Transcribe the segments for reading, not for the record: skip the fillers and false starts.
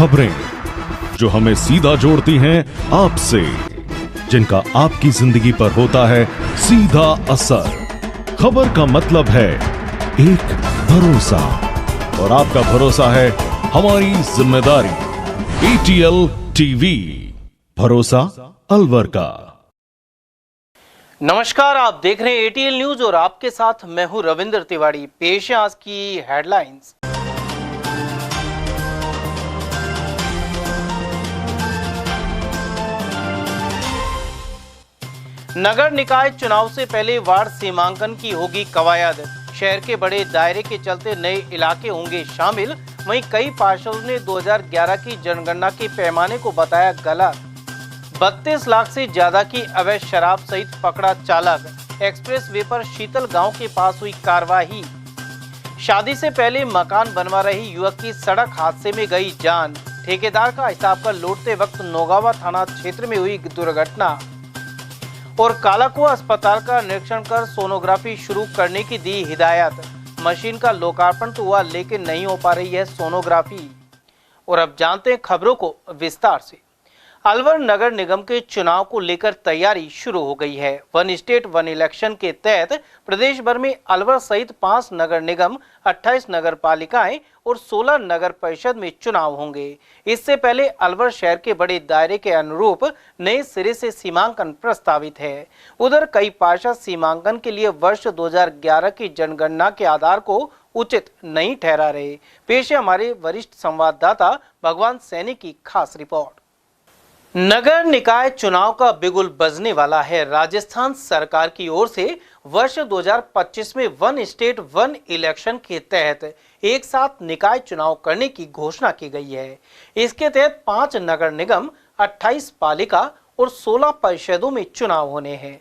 खबरें जो हमें सीधा जोड़ती हैं आपसे, जिनका आपकी जिंदगी पर होता है सीधा असर। खबर का मतलब है एक भरोसा, और आपका भरोसा है हमारी जिम्मेदारी। ATL टीवी, भरोसा अलवर का। नमस्कार, आप देख रहे हैं ATL न्यूज और आपके साथ मैं हूं रविंद्र तिवारी। पेश है आज की हेडलाइंस। नगर निकाय चुनाव से पहले वार्ड सीमांकन की होगी कवायद। शहर के बड़े दायरे के चलते नए इलाके होंगे शामिल। वहीं कई पार्षदों ने 2011 की जनगणना के पैमाने को बताया गलत। 32 लाख से ज्यादा की अवैध शराब सहित पकड़ा चालक। एक्सप्रेस वे पर शीतल गांव के पास हुई कार्रवाई। शादी से पहले मकान बनवा रही युवक की सड़क हादसे में गई जान। ठेकेदार का हिसाब कर लौटते वक्त नौगावा थाना क्षेत्र में हुई दुर्घटना। और कालाकुआ अस्पताल का निरीक्षण कर सोनोग्राफी शुरू करने की दी हिदायत। मशीन का लोकार्पण तो हुआ लेकिन नहीं हो पा रही है सोनोग्राफी। और अब जानते हैं खबरों को विस्तार से। अलवर नगर निगम के चुनाव को लेकर तैयारी शुरू हो गई है। वन स्टेट वन इलेक्शन के तहत प्रदेश भर में अलवर सहित 5 नगर निगम, 28 नगर पालिकाएं और 16 नगर परिषद में चुनाव होंगे। इससे पहले अलवर शहर के बड़े दायरे के अनुरूप नए सिरे से सीमांकन प्रस्तावित है। उधर कई पार्षद सीमांकन के लिए वर्ष 2011 की जनगणना के आधार को उचित नहीं ठहरा रहे। पेश है हमारे वरिष्ठ संवाददाता भगवान सैनी की खास रिपोर्ट। नगर निकाय चुनाव का बिगुल बजने वाला है। राजस्थान सरकार की ओर से वर्ष 2025 में वन स्टेट वन इलेक्शन के तहत एक साथ निकाय चुनाव करने की घोषणा की गई है। इसके तहत 5 नगर निगम, 28 पालिका और 16 परिषदों में चुनाव होने हैं।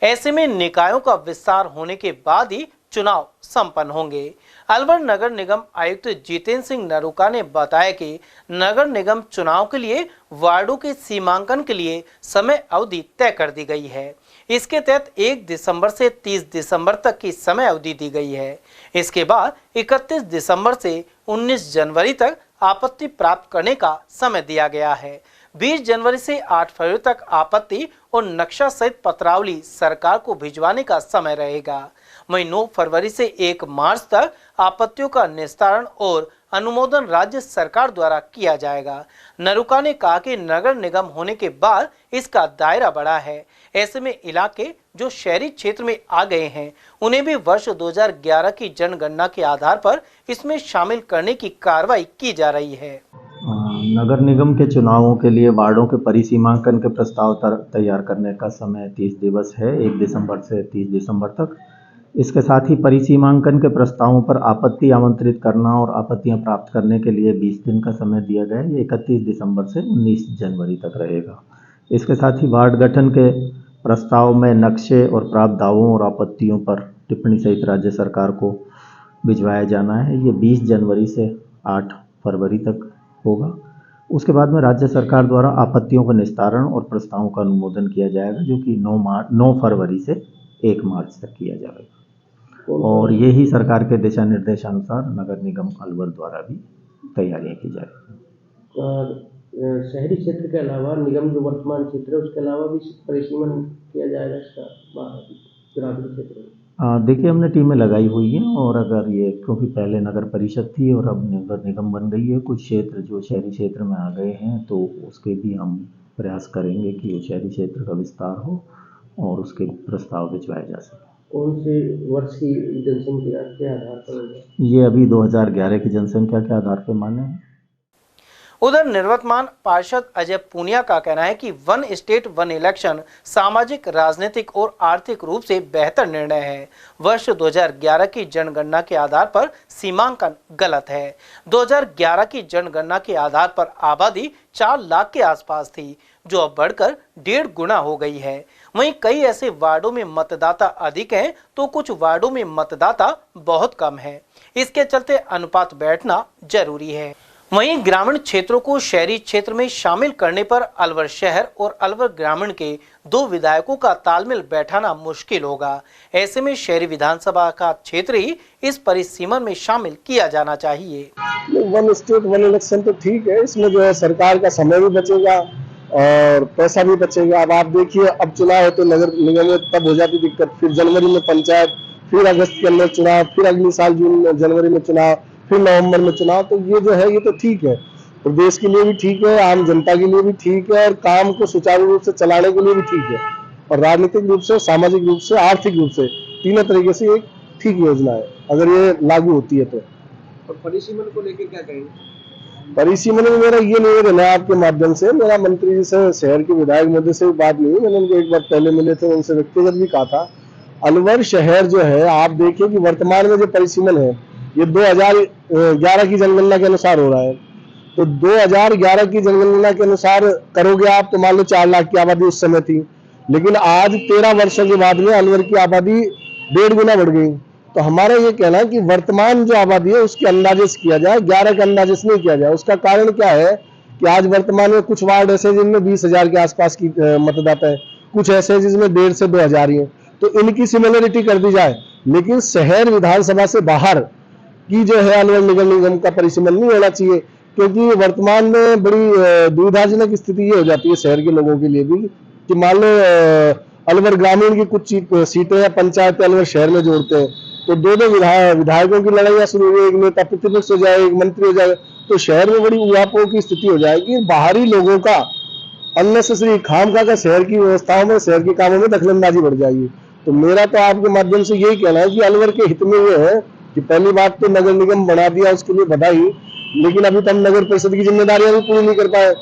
ऐसे में निकायों का विस्तार होने के बाद ही चुनाव संपन्न होंगे। अलवर नगर निगम आयुक्त जितेंद्र सिंह नरूका ने बताया कि नगर निगम चुनाव के लिए वार्डों के सीमांकन के लिए समय अवधि तय कर दी गई है। इसके तहत 1 दिसंबर से 30 दिसंबर तक की समय अवधि दी गई है। इसके बाद 31 दिसंबर से 19 जनवरी तक आपत्ति प्राप्त करने का समय दिया गया है। 20 जनवरी से 8 फरवरी तक आपत्ति और नक्शा सहित पत्रावली सरकार को भिजवाने का समय रहेगा। वहीं 9 फरवरी से 1 मार्च तक आपत्तियों का निस्तारण और अनुमोदन राज्य सरकार द्वारा किया जाएगा। नरूका ने कहा कि नगर निगम होने के बाद इसका दायरा बढ़ा है। ऐसे में इलाके जो शहरी क्षेत्र में आ गए हैं उन्हें भी वर्ष 2011 की जनगणना के आधार पर इसमें शामिल करने की कार्रवाई की जा रही है। नगर निगम के चुनावों के लिए वार्डों के परिसीमांकन के प्रस्ताव तैयार करने का समय 30 दिवस है, 1 दिसंबर से 30 दिसंबर तक। इसके साथ ही परिसीमांकन के प्रस्तावों पर आपत्ति आमंत्रित करना और आपत्तियां प्राप्त करने के लिए 20 दिन का समय दिया गया है। ये 31 दिसंबर से 19 जनवरी तक रहेगा। इसके साथ ही वार्ड गठन के प्रस्ताव में नक्शे और प्राप्त दावों और आपत्तियों पर टिप्पणी सहित राज्य सरकार को भिजवाया जाना है। ये 20 जनवरी से 8 फरवरी तक होगा। उसके बाद में राज्य सरकार द्वारा आपत्तियों का निस्तारण और प्रस्तावों का अनुमोदन किया जाएगा, जो कि 9 फरवरी से 1 मार्च तक किया जाएगा। और यही सरकार के दिशा निर्देशानुसार नगर निगम अलवर द्वारा भी तैयारियां की जाएगी। और शहरी क्षेत्र के अलावा निगम जो वर्तमान क्षेत्र है उसके अलावा भी परिसीमन किया जाएगा इसका ग्रामीण क्षेत्र में। देखिए, हमने टीमें लगाई हुई हैं और अगर ये, क्योंकि पहले नगर परिषद थी और अब नगर निगम बन गई है, कुछ क्षेत्र जो शहरी क्षेत्र में आ गए हैं तो उसके भी हम प्रयास करेंगे कि शहरी क्षेत्र का विस्तार हो और उसके प्रस्ताव भिजवाए जा सके। कौन से वर्ष की जनसंख्या के आधार पर? ये अभी 2011 की जनसंख्या के आधार पर माने हैं। उधर निवर्तमान पार्षद अजय पूनिया का कहना है कि वन स्टेट वन इलेक्शन सामाजिक, राजनीतिक और आर्थिक रूप से बेहतर निर्णय है। वर्ष 2011 की जनगणना के आधार पर सीमांकन गलत है। 2011 की जनगणना के आधार पर आबादी 4 लाख के आसपास थी, जो अब बढ़कर 1.5 गुना हो गई है। वहीं कई ऐसे वार्डों में मतदाता अधिक हैं तो कुछ वार्डों में मतदाता बहुत कम है। इसके चलते अनुपात बैठना जरूरी है। वहीं ग्रामीण क्षेत्रों को शहरी क्षेत्र में शामिल करने पर अलवर शहर और अलवर ग्रामीण के 2 विधायकों का तालमेल बैठाना मुश्किल होगा। ऐसे में शहरी विधानसभा का क्षेत्र ही इस परिसीमन में शामिल किया जाना चाहिए। वन स्टेट वन इलेक्शन तो ठीक है, इसमें जो है सरकार का समय भी बचेगा और पैसा भी बचेगा। अब आप देखिए, अब चुनाव होते नगर निगम में तब हो जाती दिक्कत, फिर जनवरी में पंचायत, फिर अगस्त के अंदर चुनाव, फिर अगले साल जून जनवरी में चुनाव, फिर नवंबर में चुनाव। तो ये जो है ये तो ठीक है, प्रदेश के लिए भी ठीक है, आम जनता के लिए भी ठीक है और काम को सुचारू रूप से चलाने के लिए भी ठीक है और राजनीतिक रूप से, सामाजिक रूप से, आर्थिक रूप से तीनों तरीके से एक ठीक योजना है अगर ये लागू होती है तो। और परिसीमन को लेकर क्या कहेंगे? परिसीमन में मेरा ये निवेदन है आपके माध्यम से, मेरा मंत्री जी से, शहर के विधायक महोदय से बात नहीं हुई, मैंने उनको एक बार पहले मिले थे, उनसे व्यक्तिगत भी कहा था। अलवर शहर जो है, आप देखिए कि वर्तमान में जो परिसीमन है ये 2011 की जनगणना के अनुसार हो रहा है। तो 2011 की जनगणना के अनुसार करोगे आप तो मान लो 4 लाख की आबादी उस समय थी, लेकिन आज 13 वर्षों के बाद में अलवर की आबादी 1.5 गुना बढ़ गई। तो हमारा ये कहना है कि वर्तमान जो आबादी है उसके अंदाजे से किया जाए, 11 के अंदाजे से नहीं किया जाए। उसका कारण क्या है कि आज वर्तमान में कुछ वार्ड ऐसे जिनमें 20,000 के आसपास की मतदाता है, कुछ ऐसे जिसमें 1.5 से 2,000 ही है। तो इनकी सिमिलरिटी कर दी जाए, लेकिन शहर विधानसभा से बाहर की जो है अलवर निगम का परिसीमन नहीं होना चाहिए, क्योंकि वर्तमान में बड़ी दुविधाजनक स्थिति ये हो जाती है शहर के लोगों के लिए भी कि मान लो अलवर ग्रामीण की कुछ सीटें या पंचायत अलवर शहर में जोड़ते हैं तो 2 विधायकों की लड़ाइयां शुरू हुई, एक नेता प्रतिपक्ष हो जाए, एक मंत्री हो जाए, तो शहर में बड़ी उहापोह की स्थिति हो जाएगी। बाहरी लोगों का अननेसेसरी खामखा का शहर की व्यवस्थाओं में, शहर के कामों में दखलंदाजी बढ़ जाएगी। तो मेरा तो आपके माध्यम से यही कहना है कि अलवर के हित में ये है कि पहली बात तो नगर निगम बना दिया, उसके लिए बधाई, लेकिन अभी तक नगर परिषद की जिम्मेदारियां भी पूरी नहीं कर पाए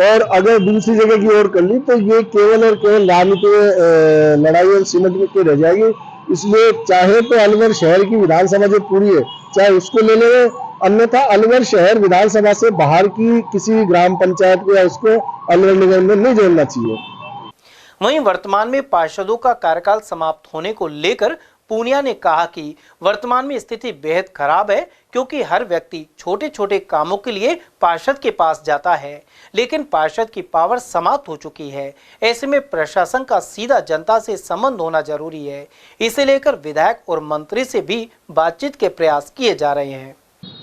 और अगर दूसरी जगह की ओर कर ली तो ये केवल और केवल राजनीतिक लड़ाई और सिमट के रह जाएगी। इसलिए चाहे तो अलवर शहर की विधानसभा जो पूरी है चाहे उसको ले ले, अन्यथा अलवर शहर विधानसभा से बाहर की किसी ग्राम पंचायत को या उसको अलवर निगम में नहीं जोड़ना चाहिए। वहीं वर्तमान में पार्षदों का कार्यकाल समाप्त होने को लेकर पूनिया ने कहा कि वर्तमान में स्थिति बेहद खराब है, क्योंकि हर व्यक्ति छोटे छोटे कामों के लिए पार्षद के पास जाता है, लेकिन पार्षद की पावर समाप्त हो चुकी है। ऐसे में प्रशासन का सीधा जनता से संबंध होना जरूरी है। इसे लेकर विधायक और मंत्री से भी बातचीत के प्रयास किए जा रहे हैं।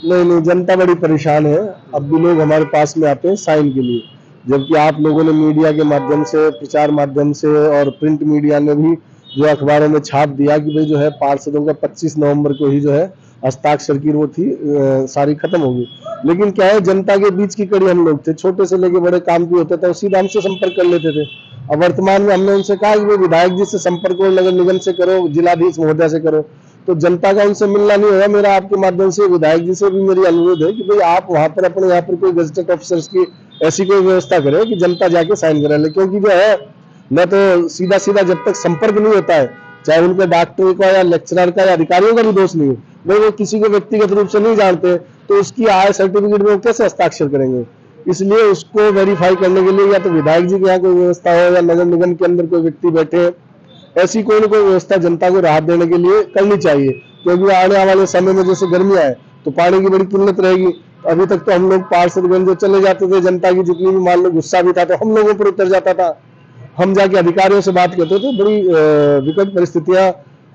नहीं, जनता बड़ी परेशान है। अब भी लोग हमारे पास में आते हैं साइन के लिए, जबकि आप लोगों ने मीडिया के माध्यम से, प्रचार माध्यम से और प्रिंट मीडिया ने भी जो अखबारों में छाप दिया कि भाई जो है पार्षदों का 25 नवंबर को ही जो है हस्ताक्षर की वो थी सारी खत्म होगी। लेकिन क्या है, जनता के बीच की कड़ी हम लोग थे, छोटे से लेके बड़े काम भी होते थे, सीधा हमसे संपर्क कर लेते थे। अब वर्तमान में हमने उनसे कहा कि भाई विधायक जी से संपर्क करो, नगर निगम से करो, जिलाधीश महोदय से करो, तो जनता का उनसे मिलना नहीं होगा। मेरा आपके माध्यम से विधायक जी से भी मेरी अनुरोध है कि भाई आप वहां पर अपने यहाँ पर कोई गजटेड ऑफिसर्स की ऐसी कोई व्यवस्था करें कि जनता जाके साइन करा ले, क्योंकि जो है न तो सीधा जब तक संपर्क नहीं होता है, चाहे उनके डॉक्टर का या लेक्चरर का या अधिकारियों का भी दोष नहीं है, भाई वो किसी को व्यक्तिगत रूप से नहीं जानते तो उसकी आय सर्टिफिकेट में कैसे हस्ताक्षर करेंगे। इसलिए उसको वेरीफाई करने के लिए या तो विधायक जी के यहाँ कोई व्यवस्था हो या नगर निगम के अंदर कोई व्यक्ति बैठे, ऐसी कोई न कोई व्यवस्था जनता को राहत देने के लिए करनी चाहिए। क्योंकि आने वाले समय में जैसे गर्मी आए तो पानी की बड़ी किल्लत रहेगी। अभी तक तो हम लोग पार्षदगण जो चले जाते थे, जनता की जितनी भी मान लो गुस्सा भी था तो हम लोगों पर उतर जाता था, हम जाके अधिकारियों से बात करते थे। बड़ी विकट परिस्थितियां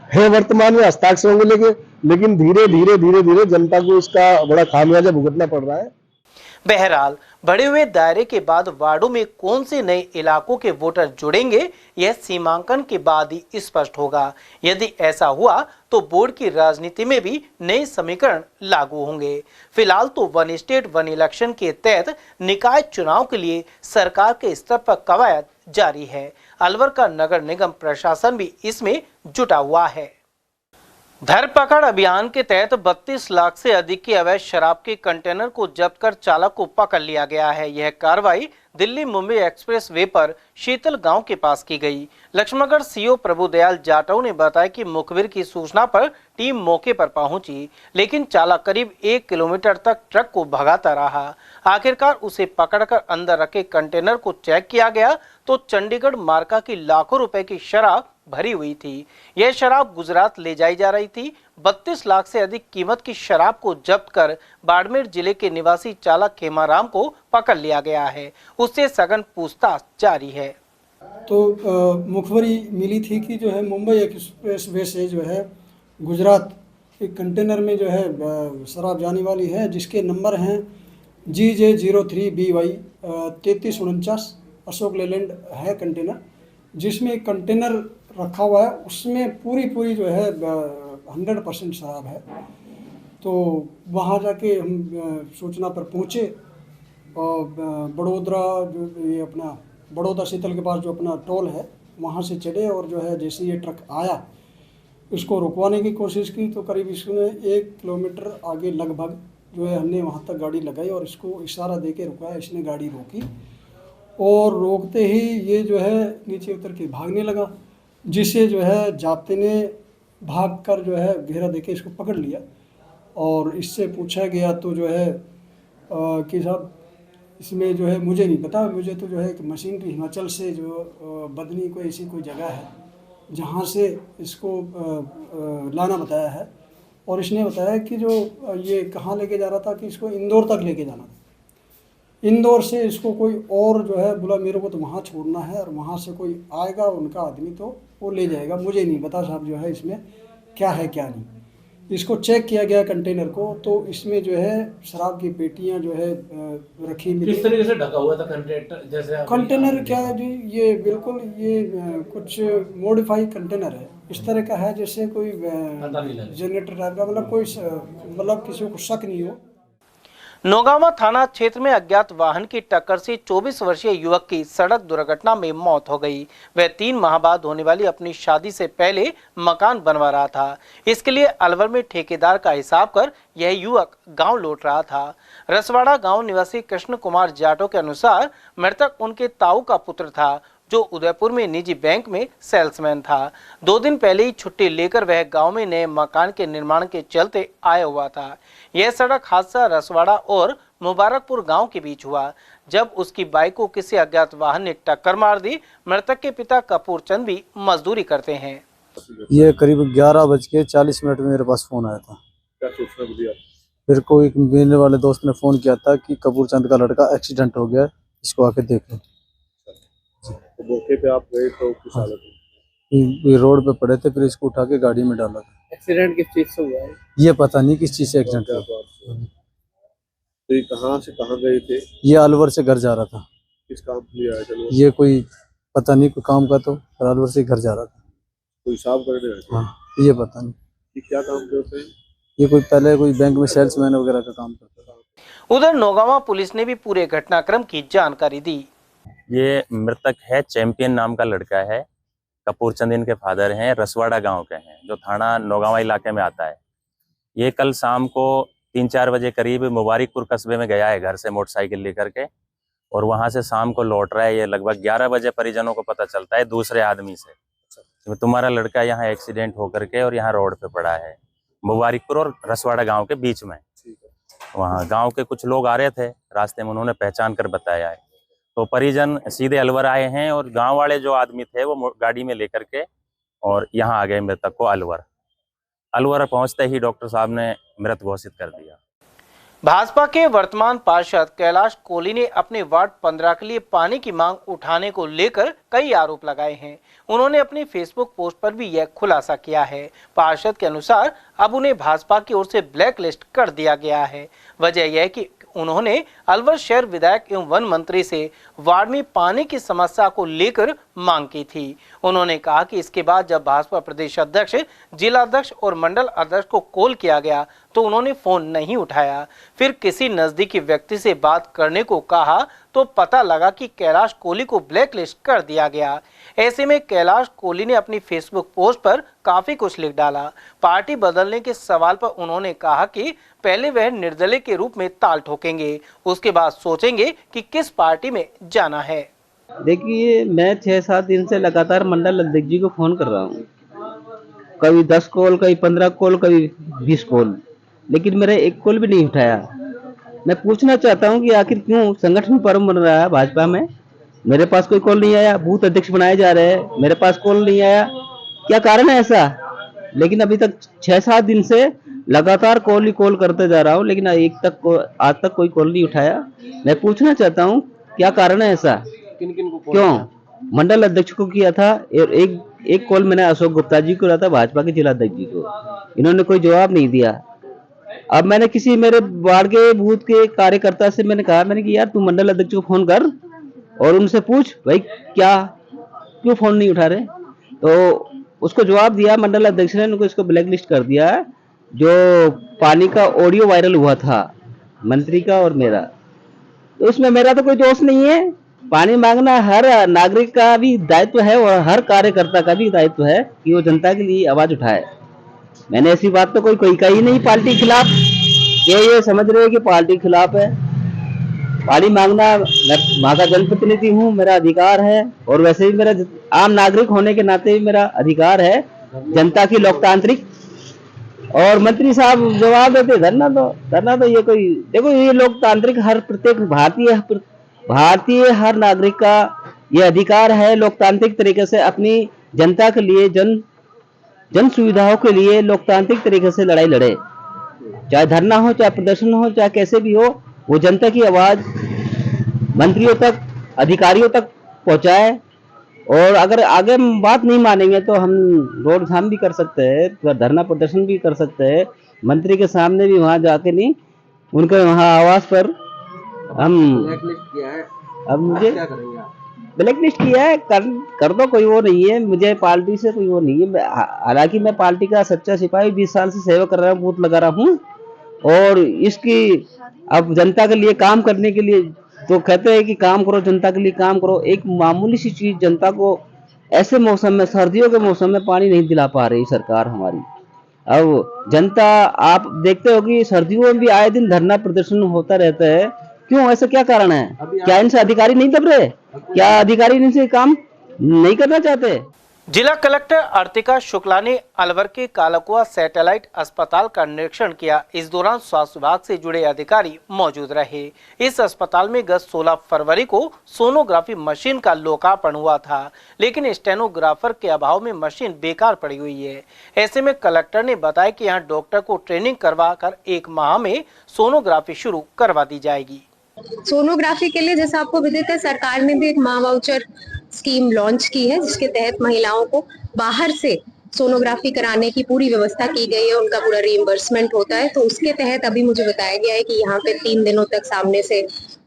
है वर्तमान में हस्ताक्षरों को लेके, लेकिन धीरे धीरे जनता को इसका बड़ा खामियाजा भुगतना पड़ रहा है। बहरहाल बढ़े हुए दायरे के बाद वार्डों में कौन से नए इलाकों के वोटर जुड़ेंगे, यह सीमांकन के बाद ही स्पष्ट होगा। यदि ऐसा हुआ तो बोर्ड की राजनीति में भी नए समीकरण लागू होंगे। फिलहाल तो वन स्टेट वन इलेक्शन के तहत निकाय चुनाव के लिए सरकार के स्तर पर कवायद जारी है। अलवर का नगर निगम प्रशासन भी इसमें जुटा हुआ है। धरपकड़ अभियान के तहत 32 लाख से अधिक की अवैध शराब के कंटेनर को जब्त कर चालक को पकड़ लिया गया है। यह कार्रवाई दिल्ली मुंबई एक्सप्रेस वे पर शीतल गांव के पास की गई। लक्ष्मणगढ़ सीओ प्रभुदयाल जाटव ने बताया कि मुखबिर की सूचना पर टीम मौके पर पहुंची, लेकिन चालक करीब 1 किलोमीटर तक ट्रक को भगाता रहा। आखिरकार उसे पकड़कर अंदर रखे कंटेनर को चेक किया गया तो चंडीगढ़ मार्का की लाखों रुपए की शराब भरी हुई थी। यह शराब गुजरात ले जाई जा रही थी। 32 लाख से अधिक कीमत की शराब को जब्त कर बाड़मेर जिले के निवासी चालक खेमाराम को पकड़ लिया गया है। उससे सघन पूछताछ जारी है। तो मुखबरी मिली थी कि जो है मुंबई एक्सप्रेस वे से जो है गुजरात एक कंटेनर में जो है शराब जाने वाली है, जिसके नंबर हैं GJ03BY 3349 अशोक लेलैंड है कंटेनर, जिसमें एक कंटेनर रखा हुआ है, उसमें पूरी जो है 100% शराब है। तो वहाँ जाके हम सूचना पर पहुँचे और बड़ोदरा जो ये अपना बड़ौदा शीतल के पास जो अपना टोल है वहाँ से चढ़े और जो है जैसे ये ट्रक आया इसको रुकवाने की कोशिश की, तो करीब इसने 1 किलोमीटर आगे लगभग जो है हमने वहाँ तक गाड़ी लगाई और इसको इशारा देके रुकाया। इसने गाड़ी रोकी और रोकते ही ये जो है नीचे उतर के भागने लगा, जिसे जो है जाप्ते ने भागकर जो है घेरा देके इसको पकड़ लिया और इससे पूछा गया तो जो है कि साहब इसमें जो है मुझे नहीं पता, मुझे तो जो है मशीनरी हिमाचल से जो बदनी कोई ऐसी कोई जगह है जहाँ से इसको लाना बताया है। और इसने बताया कि जो ये कहाँ लेके जा रहा था कि इसको इंदौर तक लेके जाना था। इंदौर से इसको कोई और जो है बोला मेरे को तो वहाँ छोड़ना है और वहाँ से कोई आएगा उनका आदमी तो वो ले जाएगा, मुझे नहीं पता साहब जो है इसमें क्या है क्या नहीं। इसको चेक किया गया कंटेनर को, तो इसमें जो है शराब की पेटियां जो है रखी मिली। किस तरीके से ढका हुआ था कंटेनर? जैसे कंटेनर क्या है जी, ये बिल्कुल ये कुछ मॉडिफाई कंटेनर है, इस तरह का है जैसे कोई जनरेटर टाइप का, मतलब किसी को शक नहीं हो। नौगावा थाना क्षेत्र में अज्ञात वाहन की टक्कर से 24 वर्षीय युवक की सड़क दुर्घटना में मौत हो गई। वह 3 माह बाद होने वाली अपनी शादी से पहले मकान बनवा रहा था। इसके लिए अलवर में ठेकेदार का हिसाब कर यह युवक गांव लौट रहा था। रसवाड़ा गांव निवासी कृष्ण कुमार जाटो के अनुसार मृतक उनके ताऊ का पुत्र था, जो उदयपुर में निजी बैंक में सेल्समैन था। 2 दिन पहले ही छुट्टी लेकर वह गांव में नए मकान के निर्माण के चलते आया हुआ था। यह सड़क हादसा रसवाड़ा और मुबारकपुर गांव के बीच हुआ, जब उसकी बाइक को किसी अज्ञात वाहन ने टक्कर मार दी। मृतक के पिता कपूर चंद भी मजदूरी करते हैं। ये करीब 11:40 में मेरे पास फोन आया था। क्या सूचना मिली आपको? फिर को एक मेरे वाले दोस्त ने फोन किया था कि कपूर चंद का लड़का एक्सीडेंट हो गया, इसको आके देख लो। तो मौके पे आप गए तो किस हालत में? ये रोड पे पड़े थे, फिर इसको उठा के गाड़ी में डाला था। एक्सीडेंट किस चीज से हुआ है? ये पता नहीं किस चीज से एक्सीडेंट हुआ। तो ये कहाँ से कहाँ गए थे? ये अलवर से घर जा रहा था। किस काम के लिए आया? चलो ये कोई पता नहीं कोई काम का, तो अलवर से घर जा रहा था। कोई हिसाब करने आए थे? हाँ, ये पता नहीं कि क्या काम करते हैं। ये कोई पहले कोई बैंक में सेल्समैन वगैरह का काम करता था। उधर नौगावा पुलिस ने भी पूरे घटनाक्रम की जानकारी दी। ये मृतक है चैंपियन नाम का लड़का है, कपूर चंद इनके फादर हैं, रसवाड़ा गांव के हैं, जो थाना नौगावा इलाके में आता है। ये कल शाम को 3-4 बजे करीब मुबारकपुर कस्बे में गया है घर से मोटरसाइकिल लेकर के, और वहां से शाम को लौट रहा है। ये लगभग 11 बजे परिजनों को पता चलता है दूसरे आदमी से, तो तुम्हारा लड़का यहाँ एक्सीडेंट होकर के और यहाँ रोड पे पड़ा है, मुबारकपुर और रसवाड़ा गाँव के बीच में। वहाँ गाँव के कुछ लोग आ रहे थे, रास्ते में उन्होंने पहचान कर बताया है। तो परिजन सीधे अलवर आए हैं और गांव वाले जो आदमी थे वो गाड़ी में लेकर के और यहाँ आ गए मृतक को अलवर। अलवर पहुंचते ही डॉक्टर साहब ने मृत घोषित कर दिया। भाजपा के वर्तमान पार्षद कैलाश कोहली ने अपने वार्ड 15 के लिए पानी की मांग उठाने को लेकर कई आरोप लगाए हैं। उन्होंने अपनी फेसबुक पोस्ट पर भी यह खुलासा किया है। पार्षद के अनुसार अब उन्हें भाजपा की ओर से ब्लैक लिस्ट कर दिया गया है। वजह यह है कि उन्होंने अलवर शहर विधायक एवं वन मंत्री से वार्ड में पानी की समस्या को लेकर मांग की थी। उन्होंने कहा कि इसके बाद जब भाजपा प्रदेश अध्यक्ष, जिला अध्यक्ष और मंडल अध्यक्ष को कॉल किया गया तो उन्होंने फोन नहीं उठाया। फिर किसी नजदीकी व्यक्ति से बात करने को कहा तो पता लगा कि कैलाश कोहली को ब्लैक लिस्ट कर दिया गया। ऐसे में कैलाश कोहली ने अपनी फेसबुक पोस्ट पर काफी कुछ लिख डाला। पार्टी बदलने के सवाल पर उन्होंने कहा कि पहले वह निर्दलीय के रूप में ताल ठोकेंगे, उसके बाद सोचेंगे कि किस पार्टी में जाना है। देखिए, मैं 6-7 दिन से लगातार मंडल अध्यक्ष जी को फोन कर रहा हूँ, कभी 10 कॉल, कभी 15 कॉल, कभी 20 कॉल, लेकिन मेरा एक कॉल भी नहीं उठाया। मैं पूछना चाहता हूं कि आखिर क्यों संगठन पर्व बन रहा है भाजपा में, मेरे पास कोई कॉल नहीं आया। बूथ अध्यक्ष बनाए जा रहे हैं, मेरे पास कॉल नहीं आया। क्या कारण है ऐसा। लेकिन अभी तक 6-7 दिन से लगातार कॉल ही कॉल करते जा रहा हूँ, लेकिन आज तक कोई कॉल नहीं उठाया। मैं पूछना चाहता हूँ क्या कारण है ऐसा, किन किन को कॉल क्यों। मंडल अध्यक्ष को किया था, और एक कॉल मैंने अशोक गुप्ता जी को किया था, भाजपा के जिला अध्यक्ष जी को, इन्होंने कोई जवाब नहीं दिया। अब मैंने किसी मेरे वार्ड के बूथ के कार्यकर्ता से मैंने कहा कि यार तू मंडल अध्यक्ष को फोन कर और उनसे पूछ भाई क्यों फोन नहीं उठा रहे। तो उसको जवाब दिया मंडल अध्यक्ष ने, उनको इसको ब्लैक लिस्ट कर दिया है। जो पानी का ऑडियो वायरल हुआ था मंत्री का और मेरा, तो उसमें मेरा तो कोई दोष नहीं है। पानी मांगना हर नागरिक का भी दायित्व है और हर कार्यकर्ता का भी दायित्व है कि वो जनता के लिए आवाज उठाए। मैंने ऐसी बात तो कोई कही नहीं पार्टी खिलाफ, ये समझ रहे हैं कि पार्टी खिलाफ है। पानी मांगना, मैं वहां का जनप्रतिनिधि हूँ, मेरा अधिकार है, और वैसे भी मेरा आम नागरिक होने के नाते भी मेरा अधिकार है, जनता की लोकतांत्रिक। और मंत्री साहब जवाब देते धरना तो ये कोई, देखो ये लोकतांत्रिक हर प्रत्येक भारतीय हर नागरिक का ये अधिकार है लोकतांत्रिक तरीके से अपनी जनता के लिए, जन सुविधाओं के लिए लोकतांत्रिक तरीके से लड़ाई लड़े। चाहे धरना हो, चाहे प्रदर्शन हो, चाहे कैसे भी हो, वो जनता की आवाज मंत्रियों तक, अधिकारियों तक पहुंचाए। और अगर आगे बात नहीं मानेंगे तो हम रोड जाम भी कर सकते हैं, धरना प्रदर्शन भी कर सकते हैं, मंत्री के सामने भी वहां जाके नहीं, उनके वहां आवाज पर हम ब्लैकलिस्ट किया है। अब मुझे क्या करेंगे आप? ब्लैकलिस्ट किया है, कर दो, कोई वो नहीं है, मुझे पार्टी से कोई वो नहीं है। हालांकि मैं पार्टी का सच्चा सिपाही 20 साल से सेवा कर रहा हूँ, बूथ लगा रहा हूँ, और इसकी अब जनता के लिए काम करने के लिए तो कहते हैं कि काम करो, जनता के लिए काम करो। एक मामूली सी चीज जनता को ऐसे मौसम में, सर्दियों के मौसम में पानी नहीं दिला पा रही सरकार हमारी। अब जनता, आप देखते हो कि सर्दियों में भी आए दिन धरना प्रदर्शन होता रहता है, क्यों, ऐसा क्या कारण है? क्या इनसे अधिकारी नहीं दब रहे? क्या अधिकारी इनसे काम नहीं करना चाहते? जिला कलेक्टर अर्तिका शुक्ला ने अलवर के कालाकुआ सैटेलाइट अस्पताल का निरीक्षण किया। इस दौरान स्वास्थ्य विभाग से जुड़े अधिकारी मौजूद रहे। इस अस्पताल में गत 16 फरवरी को सोनोग्राफी मशीन का लोकार्पण हुआ था, लेकिन स्टेनोग्राफर के अभाव में मशीन बेकार पड़ी हुई है। ऐसे में कलेक्टर ने बताया कि यहाँ डॉक्टर को ट्रेनिंग करवा कर 1 माह में सोनोग्राफी शुरू करवा दी जाएगी। सोनोग्राफी के लिए जैसा आपको विदित है, सरकार ने भी एक माँ वाउचर स्कीम लॉन्च की है, जिसके तहत महिलाओं को बाहर से सोनोग्राफी कराने की पूरी व्यवस्था की गई है, उनका पूरा रीइंबर्समेंट होता है। तो उसके तहत अभी मुझे बताया गया है कि यहाँ पे 3 दिनों तक सामने से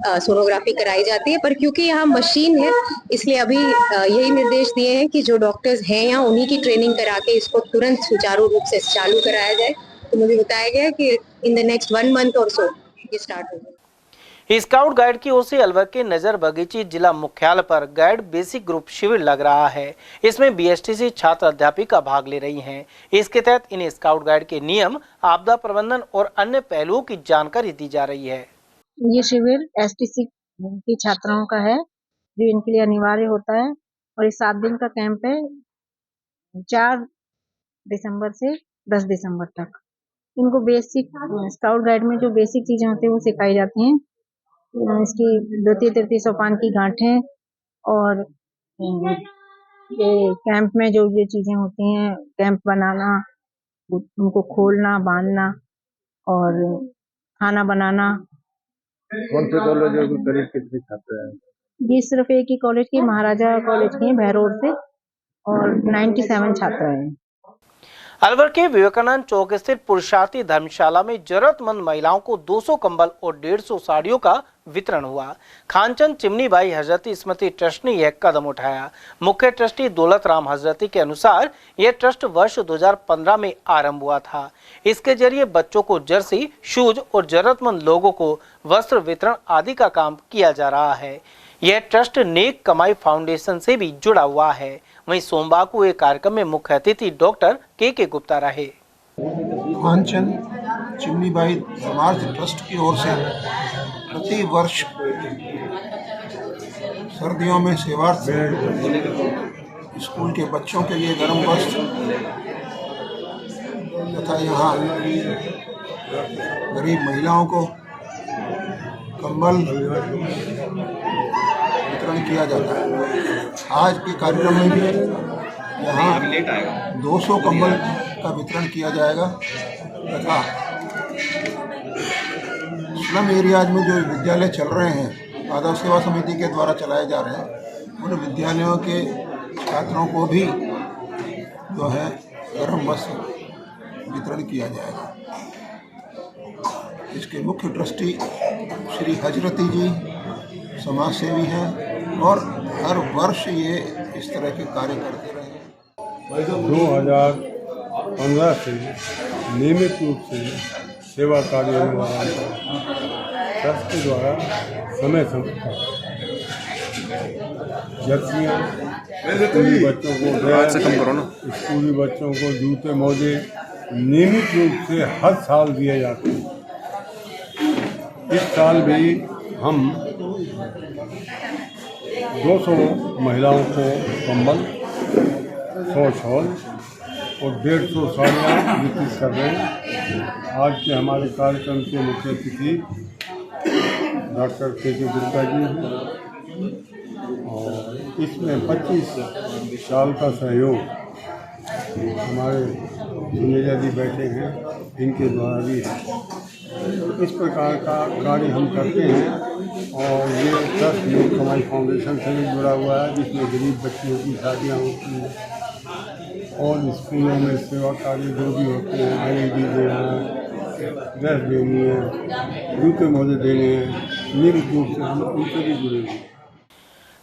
सोनोग्राफी कराई जाती है। पर क्योंकि यहाँ मशीन है, इसलिए अभी यही निर्देश दिए हैं कि जो डॉक्टर्स हैं यहाँ, उन्हीं की ट्रेनिंग करा के इसको तुरंत सुचारू रूप से चालू कराया जाए। तो मुझे बताया गया है कि इन द नेक्स्ट 1 मंथ और सो ये स्टार्ट होगा। स्काउट गाइड की ओर से अलवर के नजर बगीची जिला मुख्यालय पर गाइड बेसिक ग्रुप शिविर लग रहा है। इसमें बीएसटीसी छात्र अध्यापिका भाग ले रही हैं। इसके तहत इन स्काउट गाइड के नियम, आपदा प्रबंधन और अन्य पहलुओं की जानकारी दी जा रही है। ये शिविर एसटीसी की छात्राओं का है, जो इनके लिए अनिवार्य होता है, और ये 7 दिन का कैंप है, 4 दिसंबर से 10 दिसंबर तक। इनको बेसिक स्काउट गाइड में जो बेसिक चीजें होती है वो सिखाई जाती हैं। इसकी 2 तृतीय सोपान की गांठें, और ये कैंप में जो ये चीजें होती हैं, कैंप बनाना, उनको खोलना, बांधना और खाना बनाना। कौन से कॉलेज है, करीब कितने छात्र हैं? ये सिर्फ एक ही कॉलेज की, महाराजा कॉलेज की, बहरोड से, और 97 छात्र हैं। अलवर के विवेकानंद चौक स्थित पुरुषार्थी धर्मशाला में जरूरतमंद महिलाओं को 200 कंबल और 150 साड़ियों का वितरण हुआ। Khanchand chimney by Hazrati Smriti trust ने यह कदम उठाया। मुख्य ट्रस्टी दौलत राम हजरती के अनुसार यह ट्रस्ट वर्ष 2015 में आरंभ हुआ था। इसके जरिए बच्चों को जर्सी, शूज और जरूरतमंद लोगों को वस्त्र वितरण आदि का काम किया जा रहा है। यह ट्रस्ट नेक कमाई फाउंडेशन से भी जुड़ा हुआ है। वहीं सोमवार को एक कार्यक्रम में मुख्य अतिथि डॉक्टर के गुप्ता रहे। खानचंद चिमनी बाई समाज ट्रस्ट की ओर से प्रति वर्ष सर्दियों में सेवार्थ स्कूल के बच्चों के लिए गर्म वस्त्र तथा यहाँ गरीब महिलाओं को कंबल वितरण किया जाता है। आज के कार्यक्रम में भी यहाँ 200 कंबल का वितरण किया जाएगा तथा स्लम एरियाज में जो विद्यालय चल रहे हैं माधव सेवा समिति के द्वारा चलाए जा रहे हैं उन विद्यालयों के छात्रों को भी जो है गर्म वस्त्र वितरण किया जाएगा। इसके मुख्य ट्रस्टी श्री हजरती जी समाज सेवी हैं और हर वर्ष ये इस तरह के कार्य करते रहे। 2015 से नियमित रूप से सेवा कार्य होने वाला ट्रस्ट के द्वारा समय समय जर्सियाँ स्कूली बच्चों को स्कूली बच्चों को जूते मोजे नियमित रूप से हर साल दिए जाते हैं। इस साल भी हम 200 महिलाओं को कंबल, 100 शॉल और 150 साड़ियाँ वितरित कर रहे हैं। आज के हमारे कार्यक्रम के मुख्य अतिथि डॉक्टर के दुर्गा जी हैं और इसमें 25 साल का सहयोग हमारे सुनेजा जी बैठे हैं, इनके द्वारा भी है। इस प्रकार का कार्य हम करते हैं और ये ट्रस्ट यूथ कमाई फाउंडेशन से भी जुड़ा हुआ है जिसमें गरीब बच्चियों की शादियाँ होती हैं और स्कूलों में सेवा कार्य जो भी होते हैं, आईडी देना है, ड्रेस देनी है, जूते मोजे देने हैं, नियमित रूप से हम उनसे भी जुड़े हुए हैं।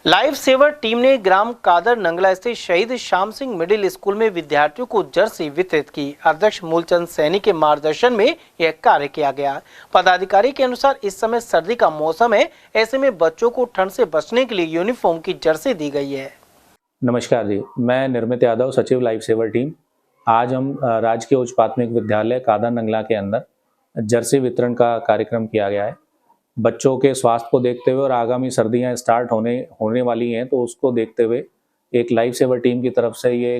लाइफ सेवर टीम ने ग्राम कादर नंगला स्थित शहीद श्याम सिंह मिडिल स्कूल में विद्यार्थियों को जर्सी वितरित की। अध्यक्ष मूलचंद सैनी के मार्गदर्शन में यह कार्य किया गया। पदाधिकारी के अनुसार इस समय सर्दी का मौसम है, ऐसे में बच्चों को ठंड से बचने के लिए यूनिफॉर्म की जर्सी दी गई है। नमस्कार जी, मैं निर्मित यादव, सचिव लाइफ सेवर टीम। आज हम राजकीय उच्च प्राथमिक विद्यालय कादर नंगला के अंदर जर्सी वितरण का कार्यक्रम किया गया है। बच्चों के स्वास्थ्य को देखते हुए और आगामी सर्दियां स्टार्ट होने वाली हैं, तो उसको देखते हुए एक लाइफ सेवर टीम की तरफ से ये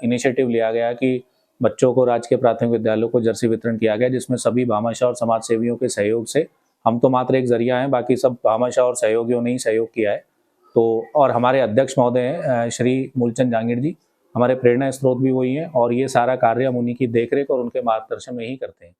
इनिशिएटिव लिया गया कि बच्चों को राजकीय प्राथमिक विद्यालयों को जर्सी वितरण किया गया, जिसमें सभी भामाशाह और समाज सेवियों के सहयोग से, हम तो मात्र एक जरिया हैं, बाकी सब भामाशाह और सहयोगियों ने ही सहयोग किया है। तो और हमारे अध्यक्ष महोदय हैं श्री मूलचंद जांगीर जी, हमारे प्रेरणा स्रोत भी वही हैं और ये सारा कार्य हम उन्हीं की देखरेख और उनके मार्गदर्शन में ही करते हैं।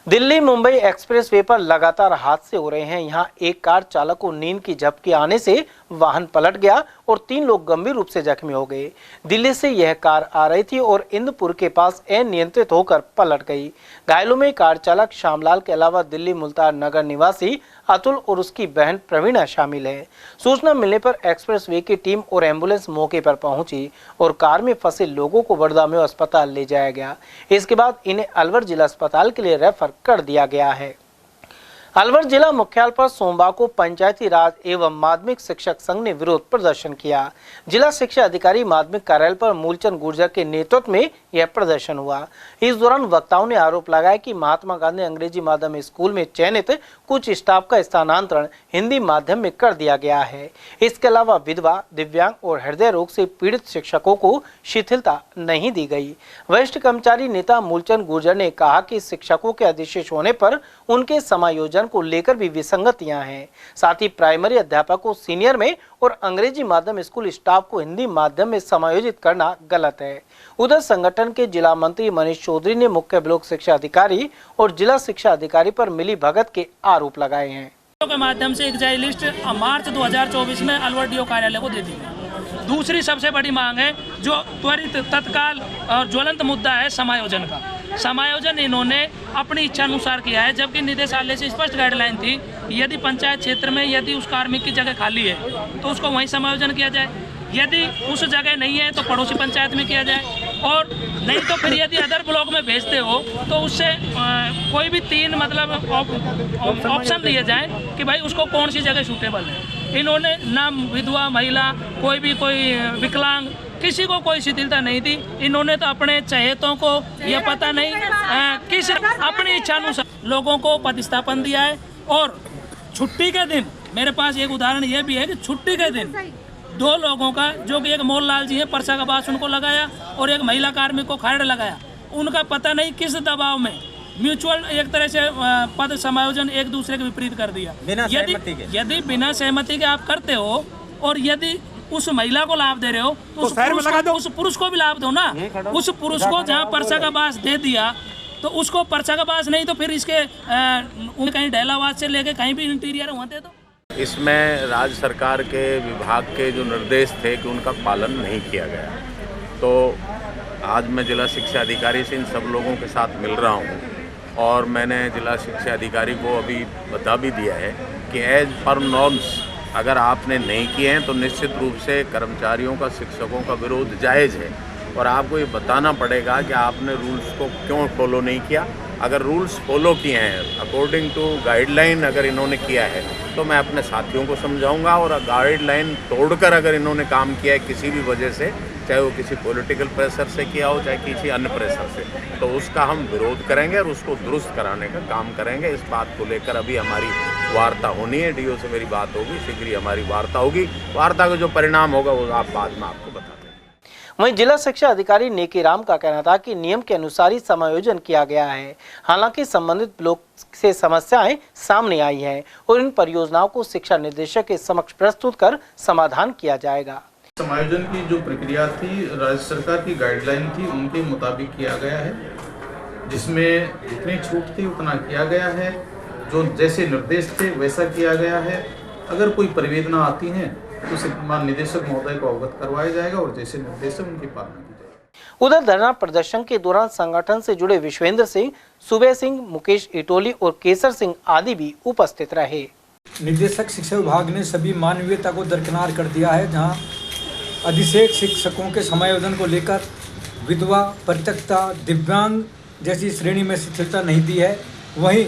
दिल्ली मुंबई एक्सप्रेसवे पर लगातार हादसे हो रहे हैं। यहां एक कार चालक को नींद की झपकी आने से वाहन पलट गया और 3 लोग गंभीर रूप से जख्मी हो गए। दिल्ली से यह कार आ रही थी और इंदपुर के पास अनियंत्रित होकर पलट गई। घायलों में कार चालक श्यामलाल के अलावा दिल्ली मुल्तान नगर निवासी अतुल और उसकी बहन प्रवीणा शामिल है। सूचना मिलने पर एक्सप्रेसवे की टीम और एम्बुलेंस मौके पर पहुंची और कार में फंसे लोगों को बड़दामेव अस्पताल ले जाया गया। इसके बाद इन्हें अलवर जिला अस्पताल के लिए रेफर कर दिया गया है। अलवर जिला मुख्यालय पर सोमवार को पंचायती राज एवं माध्यमिक शिक्षक संघ ने विरोध प्रदर्शन किया। जिला शिक्षा अधिकारी माध्यमिक कार्यालय पर मूलचंद गुर्जर के नेतृत्व में यह प्रदर्शन हुआ। इस दौरान वक्ताओं ने आरोप लगाया कि महात्मा गांधी अंग्रेजी माध्यम स्कूल में चयनित कुछ स्टाफ का स्थानांतरण हिंदी माध्यम में कर दिया गया है। इसके अलावा विधवा, दिव्यांग और हृदय रोग से पीड़ित शिक्षकों को शिथिलता नहीं दी गई। वरिष्ठ कर्मचारी नेता मूलचंद गुर्जर ने कहा कि शिक्षकों के अधिशेष होने पर उनके समायोजन को लेकर भी विसंगतियां हैं। साथ ही प्राइमरी अध्यापक को सीनियर में और अंग्रेजी माध्यम स्कूल स्टाफ को हिंदी माध्यम में समायोजित करना गलत है। उधर संगठन के जिला मंत्री मनीष चौधरी ने मुख्य ब्लॉक शिक्षा अधिकारी और जिला शिक्षा अधिकारी पर मिली भगत के आरोप लगाए हैं। के माध्यम से एक जारी लिस्ट मार्च 2024 में अलवर डीओ कार्यालय को दे दी गई। दूसरी सबसे बड़ी मांग है जो त्वरित तत्काल और ज्वलंत मुद्दा है समायोजन का। समायोजन इन्होंने अपनी इच्छा अनुसार किया है, जबकि निदेशालय से स्पष्ट गाइडलाइन थी यदि पंचायत क्षेत्र में यदि उस कार्मिक की जगह खाली है तो उसको वहीं समायोजन किया जाए, यदि उस जगह नहीं है तो पड़ोसी पंचायत में किया जाए, और नहीं तो फिर यदि अदर ब्लॉक में भेजते हो तो उससे कोई भी 3 मतलब ऑप्शन दिए जाए कि भाई उसको कौन सी जगह सूटेबल है। इन्होंने ना विधवा, महिला, कोई विकलांग, किसी को कोई शिथिलता नहीं थी। इन्होंने तो अपने चहेतों को यह पता नहीं किस अपनी इच्छा अनुसार लोगों को पदस्थापन दिया है। और छुट्टी के दिन मेरे पास एक उदाहरण यह भी है कि छुट्टी के दिन 2 लोगों का, जो कि एक मोहनलाल जी है, परसा का बास उनको लगाया और एक महिला कार्मिक को खैर लगाया। उनका पता नहीं किस दबाव में म्यूचुअल एक तरह से पद समायोजन एक दूसरे के विपरीत कर दिया। यदि बिना सहमति के आप करते हो और यदि उस महिला को लाभ दे रहे हो तो उस पुरुष को भी लाभ दो ना। उस पुरुष को जहाँ पर्चा का बास दे दिया तो उसको पर्चा का बास नहीं तो फिर इसके कहीं डैलावाद से लेके कहीं भी इंटीरियर होते तो। इसमें राज्य सरकार के विभाग के जो निर्देश थे कि उनका पालन नहीं किया गया, तो आज मैं जिला शिक्षा अधिकारी से इन सब लोगों के साथ मिल रहा हूँ और मैंने जिला शिक्षा अधिकारी को अभी बता भी दिया है कि एज पर नॉर्म्स अगर आपने नहीं किए हैं तो निश्चित रूप से कर्मचारियों का, शिक्षकों का विरोध जायज़ है और आपको ये बताना पड़ेगा कि आपने रूल्स को क्यों फॉलो नहीं किया। अगर रूल्स फॉलो किए हैं अकॉर्डिंग टू गाइडलाइन अगर इन्होंने किया है तो मैं अपने साथियों को समझाऊंगा, और गाइडलाइन तोड़कर अगर इन्होंने काम किया है किसी भी वजह से, चाहे वो किसी पॉलिटिकल प्रेशर से किया हो चाहे किसी अन्य प्रेशर से, तो उसका हम विरोध करेंगे और उसको दुरुस्त कराने का काम करेंगे। इस बात को लेकर अभी हमारी वार्ता होनी है, डीओ से मेरी बात होगी, शीघ्र ही हमारी वार्ता होगी। वार्ता का जो परिणाम होगा वो आप बाद में आपको बता दें। वहीं जिला शिक्षा अधिकारी नेकीराम का कहना था कि नियम के अनुसार ही समायोजन किया गया है। हालांकि संबंधित ब्लॉक से समस्याएं सामने आई हैं और इन परियोजनाओं को शिक्षा निदेशक के समक्ष प्रस्तुत कर समाधान किया जाएगा। समायोजन की जो प्रक्रिया थी राज्य सरकार की गाइडलाइन थी उनके मुताबिक किया गया है, जिसमें जितनी छूट थी उतना किया गया है, जो जैसे निर्देश थे वैसा किया गया है। अगर कोई परिवेदना आती हैं तो सम्मान निदेशक महोदय को अवगत करवाया जाएगा और जैसे निर्देश है उनकी पालना की जाएगी। उधर धरना प्रदर्शन के दौरान संगठन से जुड़े विश्वेंद्र सिंह, सुबे सिंह, मुकेश इटोली और केसर सिंह आदि भी उपस्थित रहे। निदेशक शिक्षा विभाग ने सभी मानवीयता को दरकिनार कर दिया है। जहां अधिशेष शिक्षकों के समायोजन को लेकर विधवा, परित्यक्ता, दिव्यांग जैसी श्रेणी में शिथिलता नहीं दी है, वहीं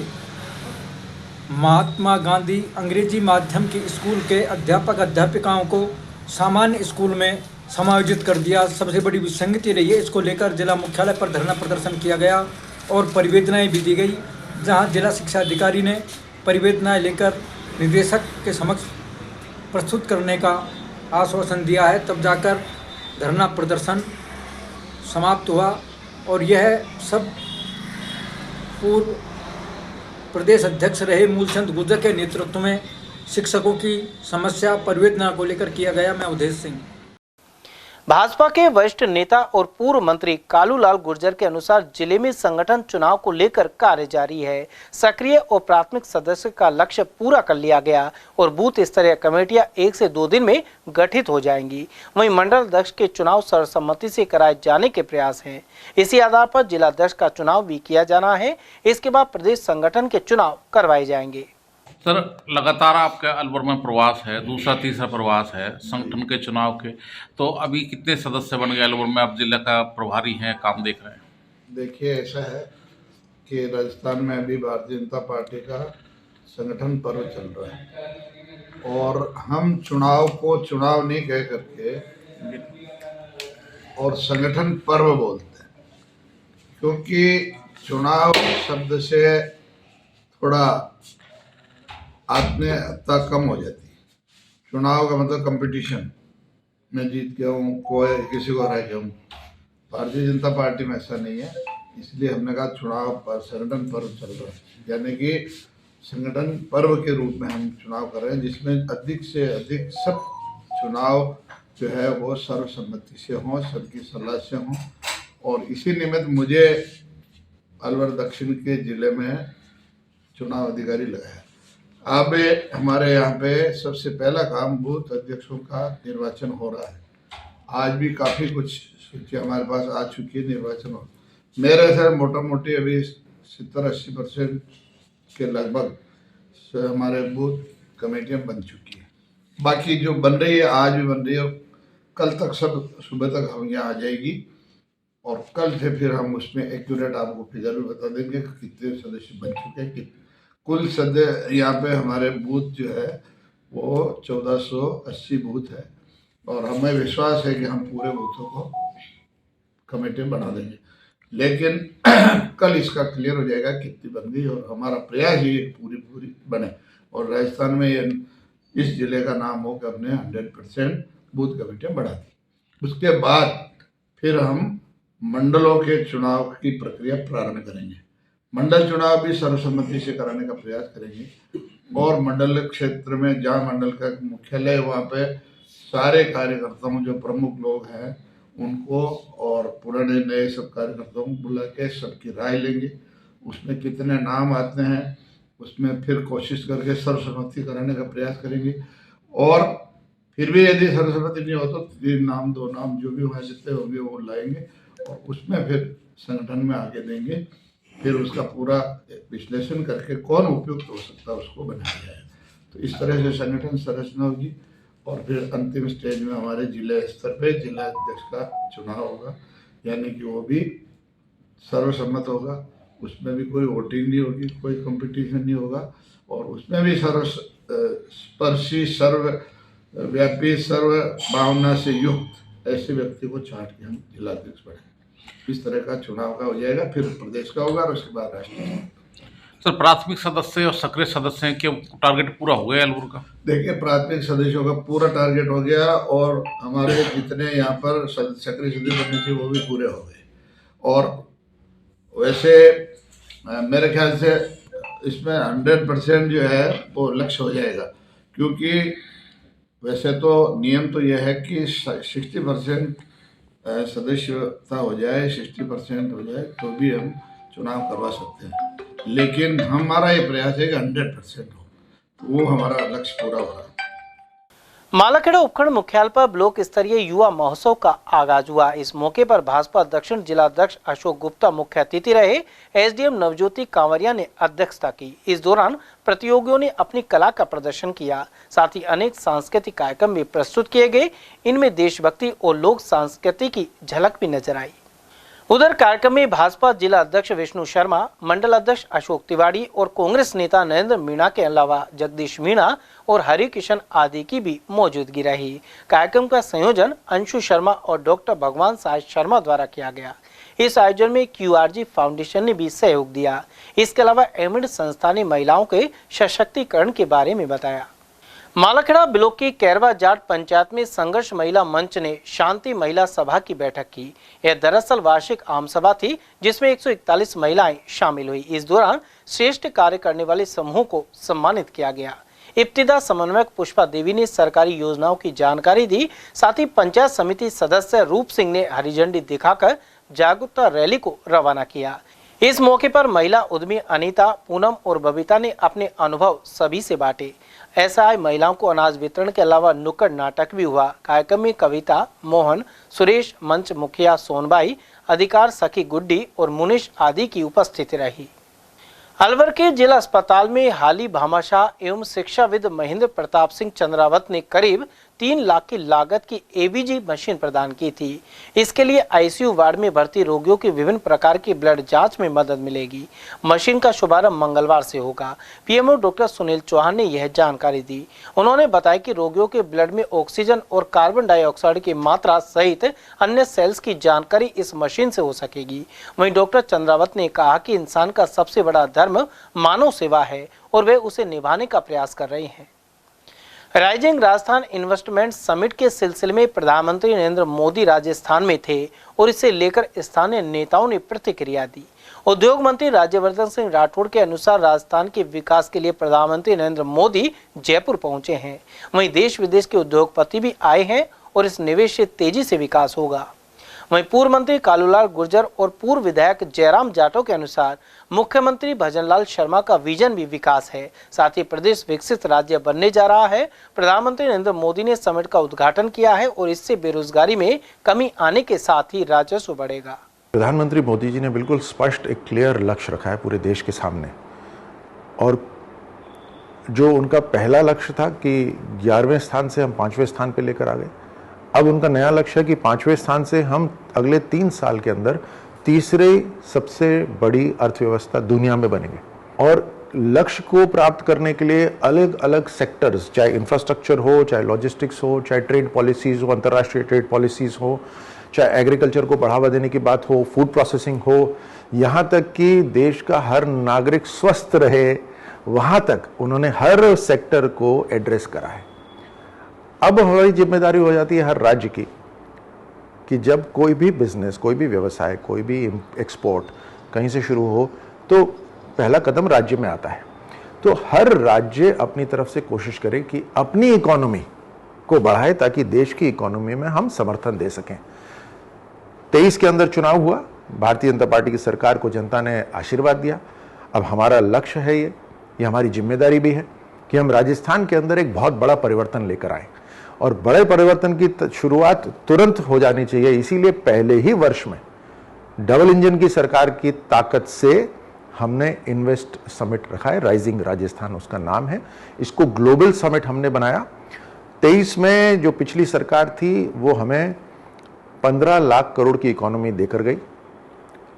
महात्मा गांधी अंग्रेजी माध्यम के स्कूल के अध्यापक अध्यापिकाओं को सामान्य स्कूल में समायोजित कर दिया। सबसे बड़ी विसंगति रही है, इसको लेकर जिला मुख्यालय पर धरना प्रदर्शन किया गया और परिवेदनाएं भी दी गई। जहां जिला शिक्षा अधिकारी ने परिवेदनाएं लेकर निदेशक के समक्ष प्रस्तुत करने का आश्वासन दिया है, तब जाकर धरना प्रदर्शन समाप्त हुआ। और यह सब पूर्व प्रदेश अध्यक्ष रहे मूलचंद गुर्जर के नेतृत्व में शिक्षकों की समस्या परिवेदना को लेकर किया गया। मैं अवधेश सिंह। भाजपा के वरिष्ठ नेता और पूर्व मंत्री कालूलाल गुर्जर के अनुसार जिले में संगठन चुनाव को लेकर कार्य जारी है। सक्रिय और प्राथमिक सदस्य का लक्ष्य पूरा कर लिया गया और बूथ स्तरीय कमेटियां 1 से 2 दिन में गठित हो जाएंगी। वहीं मंडल अध्यक्ष के चुनाव सर्वसम्मति से कराए जाने के प्रयास हैं। इसी आधार पर जिला अध्यक्ष का चुनाव भी किया जाना है। इसके बाद प्रदेश संगठन के चुनाव करवाए जाएंगे। सर, लगातार आपका अलवर में प्रवास है, दूसरा तीसरा प्रवास है संगठन के चुनाव के, तो अभी कितने सदस्य बन गए अलवर में? आप जिला का प्रभारी हैं, काम देख रहे हैं। देखिए, ऐसा है कि राजस्थान में अभी भारतीय जनता पार्टी का संगठन पर्व चल रहा है और हम चुनाव को चुनाव नहीं कह करके और संगठन पर्व बोलते हैं, क्योंकि चुनाव शब्द से थोड़ा आत्मीयता कम हो जाती है। चुनाव का मतलब कंपटीशन, मैं जीत गया हूँ, कोई किसी को हरा गया हूँ। भारतीय जनता पार्टी में ऐसा नहीं है, इसलिए हमने कहा चुनाव पर संगठन पर्व चल रहा है, यानी कि संगठन पर्व के रूप में हम चुनाव कर रहे हैं, जिसमें अधिक से अधिक सब चुनाव जो है वो सर्वसम्मति से हों, सबकी सलाह से हों। और इसी निमित्त मुझे अलवर दक्षिण के जिले में चुनाव अधिकारी लगाया। अब हमारे यहाँ पे सबसे पहला काम बूथ अध्यक्षों का निर्वाचन हो रहा है। आज भी काफ़ी कुछ सूची हमारे पास आ चुकी है, निर्वाचन हो। मेरे से मोटा मोटी अभी 70-80% के लगभग हमारे बूथ कमेटियाँ बन चुकी हैं। बाकी जो बन रही है आज भी बन रही है, कल तक सब सुबह तक हम यहाँ आ जाएगी और कल से फिर हम उसमें एक्यूरेट आपको फिगर भी बता देंगे कि कितने सदस्य बन चुके हैं। कितने कुल सदस्य यहाँ पे हमारे बूथ जो है वो 1480 बूथ है और हमें विश्वास है कि हम पूरे बूथों को कमेटी बना देंगे। लेकिन कल इसका क्लियर हो जाएगा कितनी बन गई और हमारा प्रयास ये पूरी बने और राजस्थान में ये इस जिले का नाम हो कि हमने 100% बूथ कमेटियाँ बढ़ा दी। उसके बाद फिर हम मंडलों के चुनाव की प्रक्रिया प्रारंभ करेंगे। मंडल चुनाव भी सर्वसम्मति से कराने का प्रयास करेंगे और मंडल क्षेत्र में जहाँ मंडल का मुख्यालय वहाँ पे सारे कार्यकर्ताओं जो प्रमुख लोग हैं उनको और पुराने नए सब कार्यकर्ताओं को बुला के सबकी राय लेंगे। उसमें कितने नाम आते हैं उसमें फिर कोशिश करके सर्वसम्मति कराने का प्रयास करेंगे। और फिर भी यदि सर्वसम्मति नहीं हो तो 3 नाम 2 नाम जो भी वहाँ से तय होंगे वो लाएंगे और उसमें फिर संगठन में आगे देंगे। फिर उसका पूरा विश्लेषण करके कौन उपयुक्त हो सकता है उसको बनाया जाए। तो इस तरह से संगठन संरचना होगी और फिर अंतिम स्टेज में हमारे जिले स्तर पे जिला अध्यक्ष का चुनाव होगा, यानी कि वो भी सर्वसम्मत होगा। उसमें भी कोई वोटिंग नहीं होगी, कोई कंपटीशन नहीं होगा और उसमें भी सर्वस्पर्शी सर्वव्यापी सर्व भावना से युक्त ऐसे व्यक्ति को छांट के हम जिलाध्यक्ष बनाएंगे। इस तरह का चुनाव का हो जाएगा, फिर प्रदेश का होगा और उसके बाद राष्ट्रीय। सर, प्राथमिक सदस्य और सक्रिय सदस्य के टारगेट पूरा हो गया अलवर का? देखिए, प्राथमिक सदस्यों का पूरा टारगेट हो गया और हमारे जितने यहाँ पर सक्रिय सदस्य बनने थे वो भी पूरे हो गए। और वैसे मेरे ख्याल से इसमें 100% जो है वो लक्ष्य हो जाएगा, क्योंकि वैसे तो नियम तो यह है कि 60% सदस्यता हो जाए, 60% हो जाए तो भी हम चुनाव करवा सकते हैं। लेकिन हमारा ये प्रयास है कि 100% हो, तो वो हमारा लक्ष्य पूरा हो रहा है। मालाखेड़ा उपखंड मुख्यालय पर ब्लॉक स्तरीय युवा महोत्सव का आगाज हुआ। इस मौके पर भाजपा दक्षिण जिलाध्यक्ष अशोक गुप्ता मुख्य अतिथि रहे। एसडीएम नवज्योति कांवरिया ने अध्यक्षता की। इस दौरान प्रतियोगियों ने अपनी कला का प्रदर्शन किया, साथ ही अनेक सांस्कृतिक कार्यक्रम भी प्रस्तुत किए गए। इनमें देशभक्ति और लोक संस्कृति की झलक भी नजर आई। उधर कार्यक्रम में भाजपा जिला अध्यक्ष विष्णु शर्मा, मंडल अध्यक्ष अशोक तिवारी और कांग्रेस नेता नरेंद्र मीणा के अलावा जगदीश मीणा और हरि किशन आदि की भी मौजूदगी रही। कार्यक्रम का संयोजन अंशु शर्मा और डॉक्टर भगवान साय शर्मा द्वारा किया गया। इस आयोजन में QRG फाउंडेशन ने भी सहयोग दिया। इसके अलावा एमिड संस्था ने महिलाओं के सशक्तिकरण के बारे में बताया। मालाखेड़ा ब्लॉक की कैरवा जाट पंचायत में संघर्ष महिला मंच ने शांति महिला सभा की बैठक की। यह दरअसल वार्षिक आम सभा थी, जिसमें 141 महिलाएं शामिल हुई। इस दौरान श्रेष्ठ कार्य करने वाले समूह को सम्मानित किया गया। इब्तिदा समन्वयक पुष्पा देवी ने सरकारी योजनाओं की जानकारी दी। साथ ही पंचायत समिति सदस्य रूप सिंह ने हरी झंडी दिखाकर जागरूकता रैली को रवाना किया। इस मौके पर महिला उद्यमी अनीता, पूनम और बबीता ने अपने अनुभव सभी से बांटे। SI महिलाओं को अनाज वितरण के अलावा नुक्कड़ नाटक भी हुआ। कार्यक्रम में कविता, मोहन, सुरेश, मंच मुखिया सोनबाई, अधिकार सखी गुड्डी और मुनीश आदि की उपस्थिति रही। अलवर के जिला अस्पताल में हाली भामाशाह एवं शिक्षाविद महेंद्र प्रताप सिंह चंद्रावत ने करीब 3 लाख की लागत की ABG मशीन प्रदान की थी। इसके लिए ICU वार्ड में भर्ती रोगियों की विभिन्न प्रकार की ब्लड जांच में मदद मिलेगी। मशीन का शुभारंभ मंगलवार से होगा। PMO डॉक्टर सुनील चौहान ने यह जानकारी दी। उन्होंने बताया कि रोगियों के ब्लड में ऑक्सीजन और कार्बन डाइऑक्साइड की मात्रा सहित अन्य सेल्स की जानकारी इस मशीन से हो सकेगी। वहीं डॉक्टर चंद्रावत ने कहा कि इंसान का सबसे बड़ा धर्म मानव सेवा है और वे उसे निभाने का प्रयास कर रहे हैं। राइजिंग राजस्थान इन्वेस्टमेंट समिट के सिलसिले में प्रधानमंत्री नरेंद्र मोदी राजस्थान में थे और इसे लेकर स्थानीय नेताओं ने प्रतिक्रिया दी। उद्योग मंत्री राज्यवर्धन सिंह राठौड़ के अनुसार राजस्थान के विकास के लिए प्रधानमंत्री नरेंद्र मोदी जयपुर पहुंचे हैं। वहीं देश विदेश के उद्योगपति भी आए हैं और इस निवेश से तेजी से विकास होगा। वहीं पूर्व मंत्री कालूलाल गुर्जर और पूर्व विधायक जयराम जाटव के अनुसार मुख्यमंत्री भजनलाल शर्मा का विजन भी विकास है। साथ ही प्रदेश विकसित राज्य बनने जा रहा है। प्रधानमंत्री नरेंद्र मोदी ने समिट का उद्घाटन किया है और इससे बेरोजगारी में कमी आने के साथ ही राजस्व बढ़ेगा। प्रधानमंत्री मोदी जी ने बिल्कुल स्पष्ट एक क्लियर लक्ष्य रखा है पूरे देश के सामने, और जो उनका पहला लक्ष्य था कि 11वें स्थान से हम 5वें स्थान पे लेकर आ गए, अब उनका नया लक्ष्य है कि 5वें स्थान से हम अगले 3 साल के अंदर तीसरे सबसे बड़ी अर्थव्यवस्था दुनिया में बनेंगे। और लक्ष्य को प्राप्त करने के लिए अलग अलग सेक्टर्स, चाहे इंफ्रास्ट्रक्चर हो, चाहे लॉजिस्टिक्स हो, चाहे ट्रेड पॉलिसीज हो, अंतर्राष्ट्रीय ट्रेड पॉलिसीज हो, चाहे एग्रीकल्चर को बढ़ावा देने की बात हो, फूड प्रोसेसिंग हो, यहाँ तक कि देश का हर नागरिक स्वस्थ रहे, वहाँ तक उन्होंने हर सेक्टर को एड्रेस करा है। अब हमारी जिम्मेदारी हो जाती है हर राज्य की कि जब कोई भी बिजनेस, कोई भी व्यवसाय, कोई भी एक्सपोर्ट कहीं से शुरू हो तो पहला कदम राज्य में आता है। तो हर राज्य अपनी तरफ से कोशिश करे कि अपनी इकोनॉमी को बढ़ाए ताकि देश की इकोनॉमी में हम समर्थन दे सकें। 23 के अंदर चुनाव हुआ, भारतीय जनता पार्टी की सरकार को जनता ने आशीर्वाद दिया। अब हमारा लक्ष्य है ये हमारी जिम्मेदारी भी है कि हम राजस्थान के अंदर एक बहुत बड़ा परिवर्तन लेकर आए और बड़े परिवर्तन की शुरुआत तुरंत हो जानी चाहिए। इसीलिए पहले ही वर्ष में डबल इंजन की सरकार की ताकत से हमने इन्वेस्ट समिट रखा है, राइजिंग राजस्थान उसका नाम है। इसको ग्लोबल समिट हमने बनाया। 23 में जो पिछली सरकार थी वो हमें 15 लाख करोड़ की इकोनॉमी देकर गई।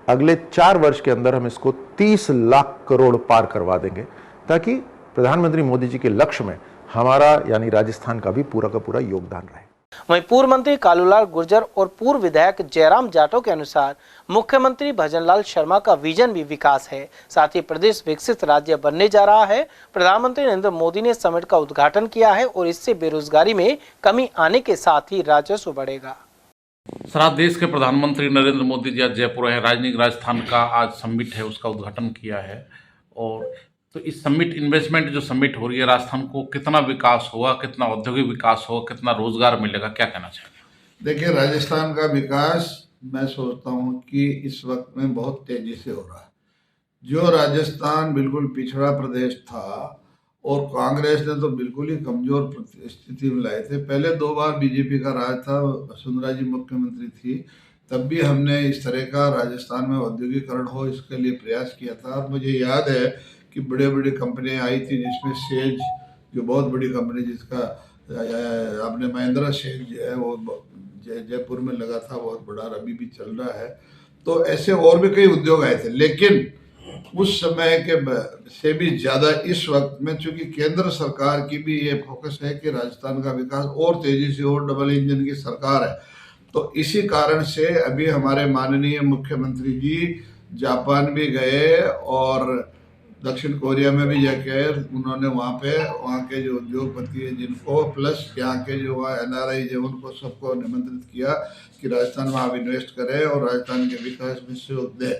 अगले 4 वर्ष के अंदर हम इसको 30 लाख करोड़ पार करवा देंगे ताकि प्रधानमंत्री मोदी जी के लक्ष्य में हमारा यानी राजस्थान का भी पूरा योगदान रहे। वहीं पूर्व मंत्री कालूलाल गुर्जर और पूर्व विधायक जयराम जाटव के अनुसार मुख्यमंत्री भजनलाल शर्मा का विजन भी विकास है, साथ ही प्रदेश विकसित राज्य बनने जा रहा है। प्रधानमंत्री नरेंद्र मोदी ने समिट का उद्घाटन किया है और इससे बेरोजगारी में कमी आने के साथ ही राजस्व बढ़ेगा। सारा देश के प्रधानमंत्री नरेंद्र मोदी जी आज जयपुर है, राजनीतिक राजस्थान का आज समिट है उसका उद्घाटन किया है। और तो इस समिट इन्वेस्टमेंट जो समिट हो रही है, राजस्थान को कितना विकास होगा, कितना औद्योगिक विकास होगा, कितना रोजगार मिलेगा, क्या कहना चाहिए? देखिए, राजस्थान का विकास मैं सोचता हूँ कि इस वक्त में बहुत तेजी से हो रहा है। जो राजस्थान बिल्कुल पिछड़ा प्रदेश था और कांग्रेस ने तो बिल्कुल ही कमजोर स्थिति में लाए थे। पहले 2 बार बीजेपी का राज था, वसुंधरा जी मुख्यमंत्री थी, तब भी हमने इस तरह का राजस्थान में औद्योगिकरण हो इसके लिए प्रयास किया था। और मुझे याद है कि बड़े बड़ी कंपनियां आई थी जिसमें सेज जो बहुत बड़ी कंपनी जिसका आपने महिंद्रा सेज जो है वो जयपुर में लगा था, बहुत बड़ा, अभी भी चल रहा है। तो ऐसे और भी कई उद्योग आए थे, लेकिन उस समय के से भी ज़्यादा इस वक्त में चूंकि केंद्र सरकार की भी ये फोकस है कि राजस्थान का विकास और तेजी से हो, डबल इंजन की सरकार है, तो इसी कारण से अभी हमारे माननीय मुख्यमंत्री जी जापान भी गए और दक्षिण कोरिया में भी जाके उन्होंने वहाँ के जो उद्योगपति हैं जिनको प्लस यहाँ के जो वहाँ NRI जो उनको सबको निमंत्रित किया कि राजस्थान में आप इन्वेस्ट करें और राजस्थान के विकास में सहयोग दें।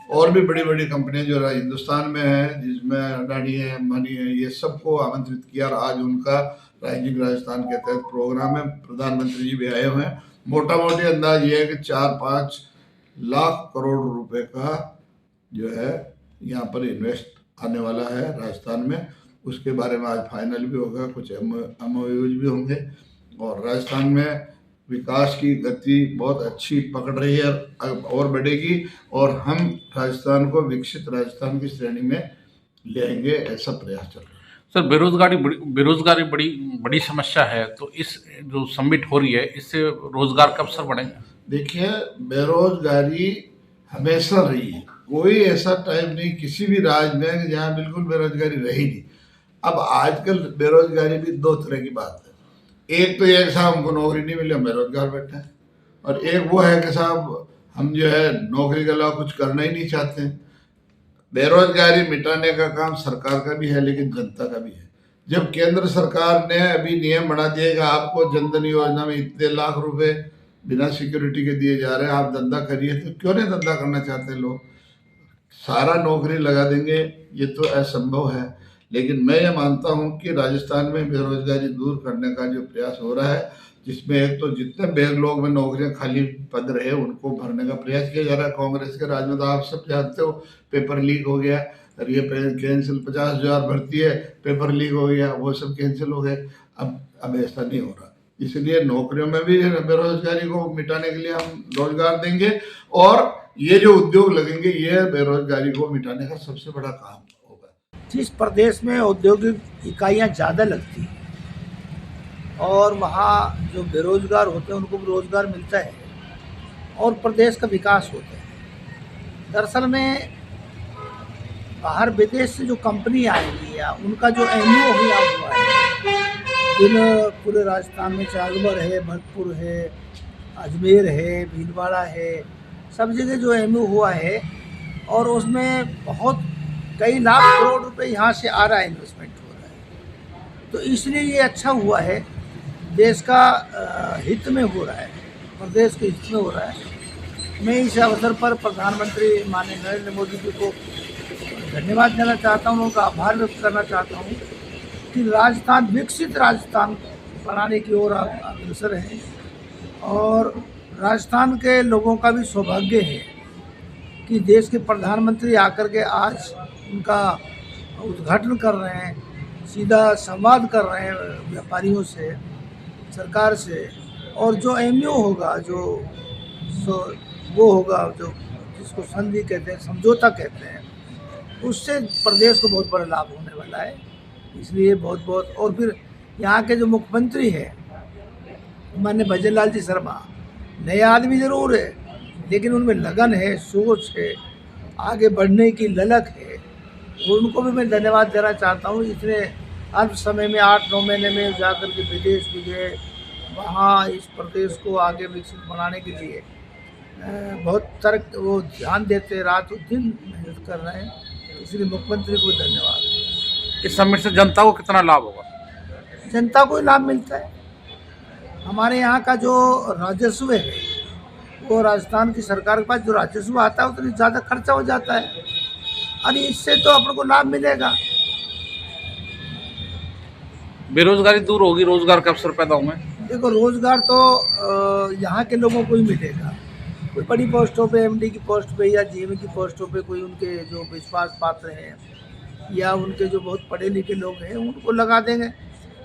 और भी बड़ी बड़ी कंपनियां जो हिंदुस्तान में हैं जिसमें अडानी है, अंबानी है, ये सबको आमंत्रित किया और आज उनका राइजिंग राजस्थान के तहत प्रोग्राम है। प्रधानमंत्री जी भी आए हुए हैं। मोटा मोटी अंदाज ये है कि 4-5 लाख करोड़ रुपए का जो है यहाँ पर इन्वेस्ट आने वाला है राजस्थान में। उसके बारे में आज फाइनल भी होगा, कुछ MOUs भी होंगे और राजस्थान में विकास की गति बहुत अच्छी पकड़ रही है और बढ़ेगी और हम राजस्थान को विकसित राजस्थान की श्रेणी में ले आएंगे, ऐसा प्रयास चल रहा है। सर, बेरोजगारी बड़ी समस्या है, तो इस जो समिट हो रही है इससे रोजगार का अवसर बढ़ेगा? देखिए, बेरोजगारी हमेशा रही है, कोई ऐसा टाइम नहीं किसी भी राज्य में जहाँ बिल्कुल बेरोजगारी रही नहीं। अब आजकल बेरोजगारी भी 2 तरह की बात है। एक तो ये कि साहब हमको नौकरी नहीं मिली, हम बेरोजगार बैठे हैं, और एक वो है कि साहब हम जो है नौकरी के अलावा कुछ करना ही नहीं चाहते हैं। बेरोजगारी मिटाने का काम सरकार का भी है लेकिन जनता का भी है। जब केंद्र सरकार ने अभी नियम बना दिया कि आपको जनधन योजना में इतने लाख रुपए बिना सिक्योरिटी के दिए जा रहे हैं, आप धंधा करिए, तो क्यों नहीं धंधा करना चाहते लोग? सारा नौकरी लगा देंगे ये तो असंभव है। लेकिन मैं ये मानता हूँ कि राजस्थान में बेरोजगारी दूर करने का जो प्रयास हो रहा है, जिसमें एक तो जितने बैकलॉग में नौकरियां खाली पद रहे उनको भरने का प्रयास किया जा रहा है। कांग्रेस के राज में तो आप सब जानते हो पेपर लीक हो गया और ये कैंसिल, 50,000 भर्ती है, पेपर लीक हो गया, वो सब कैंसिल हो गए। अब ऐसा नहीं हो रहा, इसलिए नौकरियों में भी बेरोजगारी को मिटाने के लिए हम रोजगार देंगे और ये जो उद्योग लगेंगे ये बेरोजगारी को मिटाने का सबसे बड़ा काम होगा। जिस प्रदेश में औद्योगिक इकाइयाँ ज़्यादा लगती हैं और वहाँ जो बेरोजगार होते हैं उनको भी रोजगार मिलता है और प्रदेश का विकास होता है। दरअसल में बाहर विदेश से जो कंपनी आएंगी या उनका जो MOU हुआ है, इन पूरे राजस्थान में चागबर है, भरतपुर है, अजमेर है, भीलवाड़ा है, सब जगह जो MOU हुआ है और उसमें बहुत कई लाख करोड़ रुपए यहाँ से आ रहा है, इन्वेस्टमेंट हो रहा है। तो इसलिए ये अच्छा हुआ है, देश का हित में हो रहा है, प्रदेश के हित में हो रहा है। मैं इस अवसर पर प्रधानमंत्री माननीय नरेंद्र मोदी जी को धन्यवाद देना चाहता हूँ, उनका आभार व्यक्त करना चाहता हूँ कि राजस्थान विकसित राजस्थान बनाने की ओर अग्रसर हैं। और राजस्थान के लोगों का भी सौभाग्य है कि देश के प्रधानमंत्री आकर के आज उनका उद्घाटन कर रहे हैं, सीधा संवाद कर रहे हैं व्यापारियों से, सरकार से। और जो MOU होगा, वो होगा जो जिसको संधि कहते हैं, समझौता कहते हैं, उससे प्रदेश को बहुत बड़ा लाभ होने वाला है। इसलिए बहुत बहुत, और फिर यहाँ के जो मुख्यमंत्री हैं माननीय भजन लाल जी शर्मा, नए आदमी ज़रूर है लेकिन उनमें लगन है, सोच है, आगे बढ़ने की ललक है। उनको भी मैं धन्यवाद देना चाहता हूँ। इतने अल्प समय में 8-9 महीने में जाकर के विदेश भी गए, वहाँ इस प्रदेश को आगे विकसित बनाने के लिए बहुत तर्क वो ध्यान देते, रात दिन मेहनत कर रहे हैं। इसलिए मुख्यमंत्री को धन्यवाद। इस समिट से जनता को कितना लाभ होगा? जनता को लाभ मिलता है। हमारे यहाँ का जो राजस्व है, वो राजस्थान की सरकार के पास जो राजस्व आता है उतनी ज़्यादा खर्चा हो जाता है, और इससे तो अपन को लाभ मिलेगा। बेरोजगारी दूर होगी, रोजगार के अवसर पैदा होंगे। देखो, रोजगार तो यहाँ के लोगों को ही मिलेगा। कोई बड़ी पोस्टों पे, MD की पोस्ट पे या GM की पोस्टों पे कोई उनके जो विश्वास पात्र हैं या उनके जो बहुत पढ़े लिखे लोग हैं उनको लगा देंगे।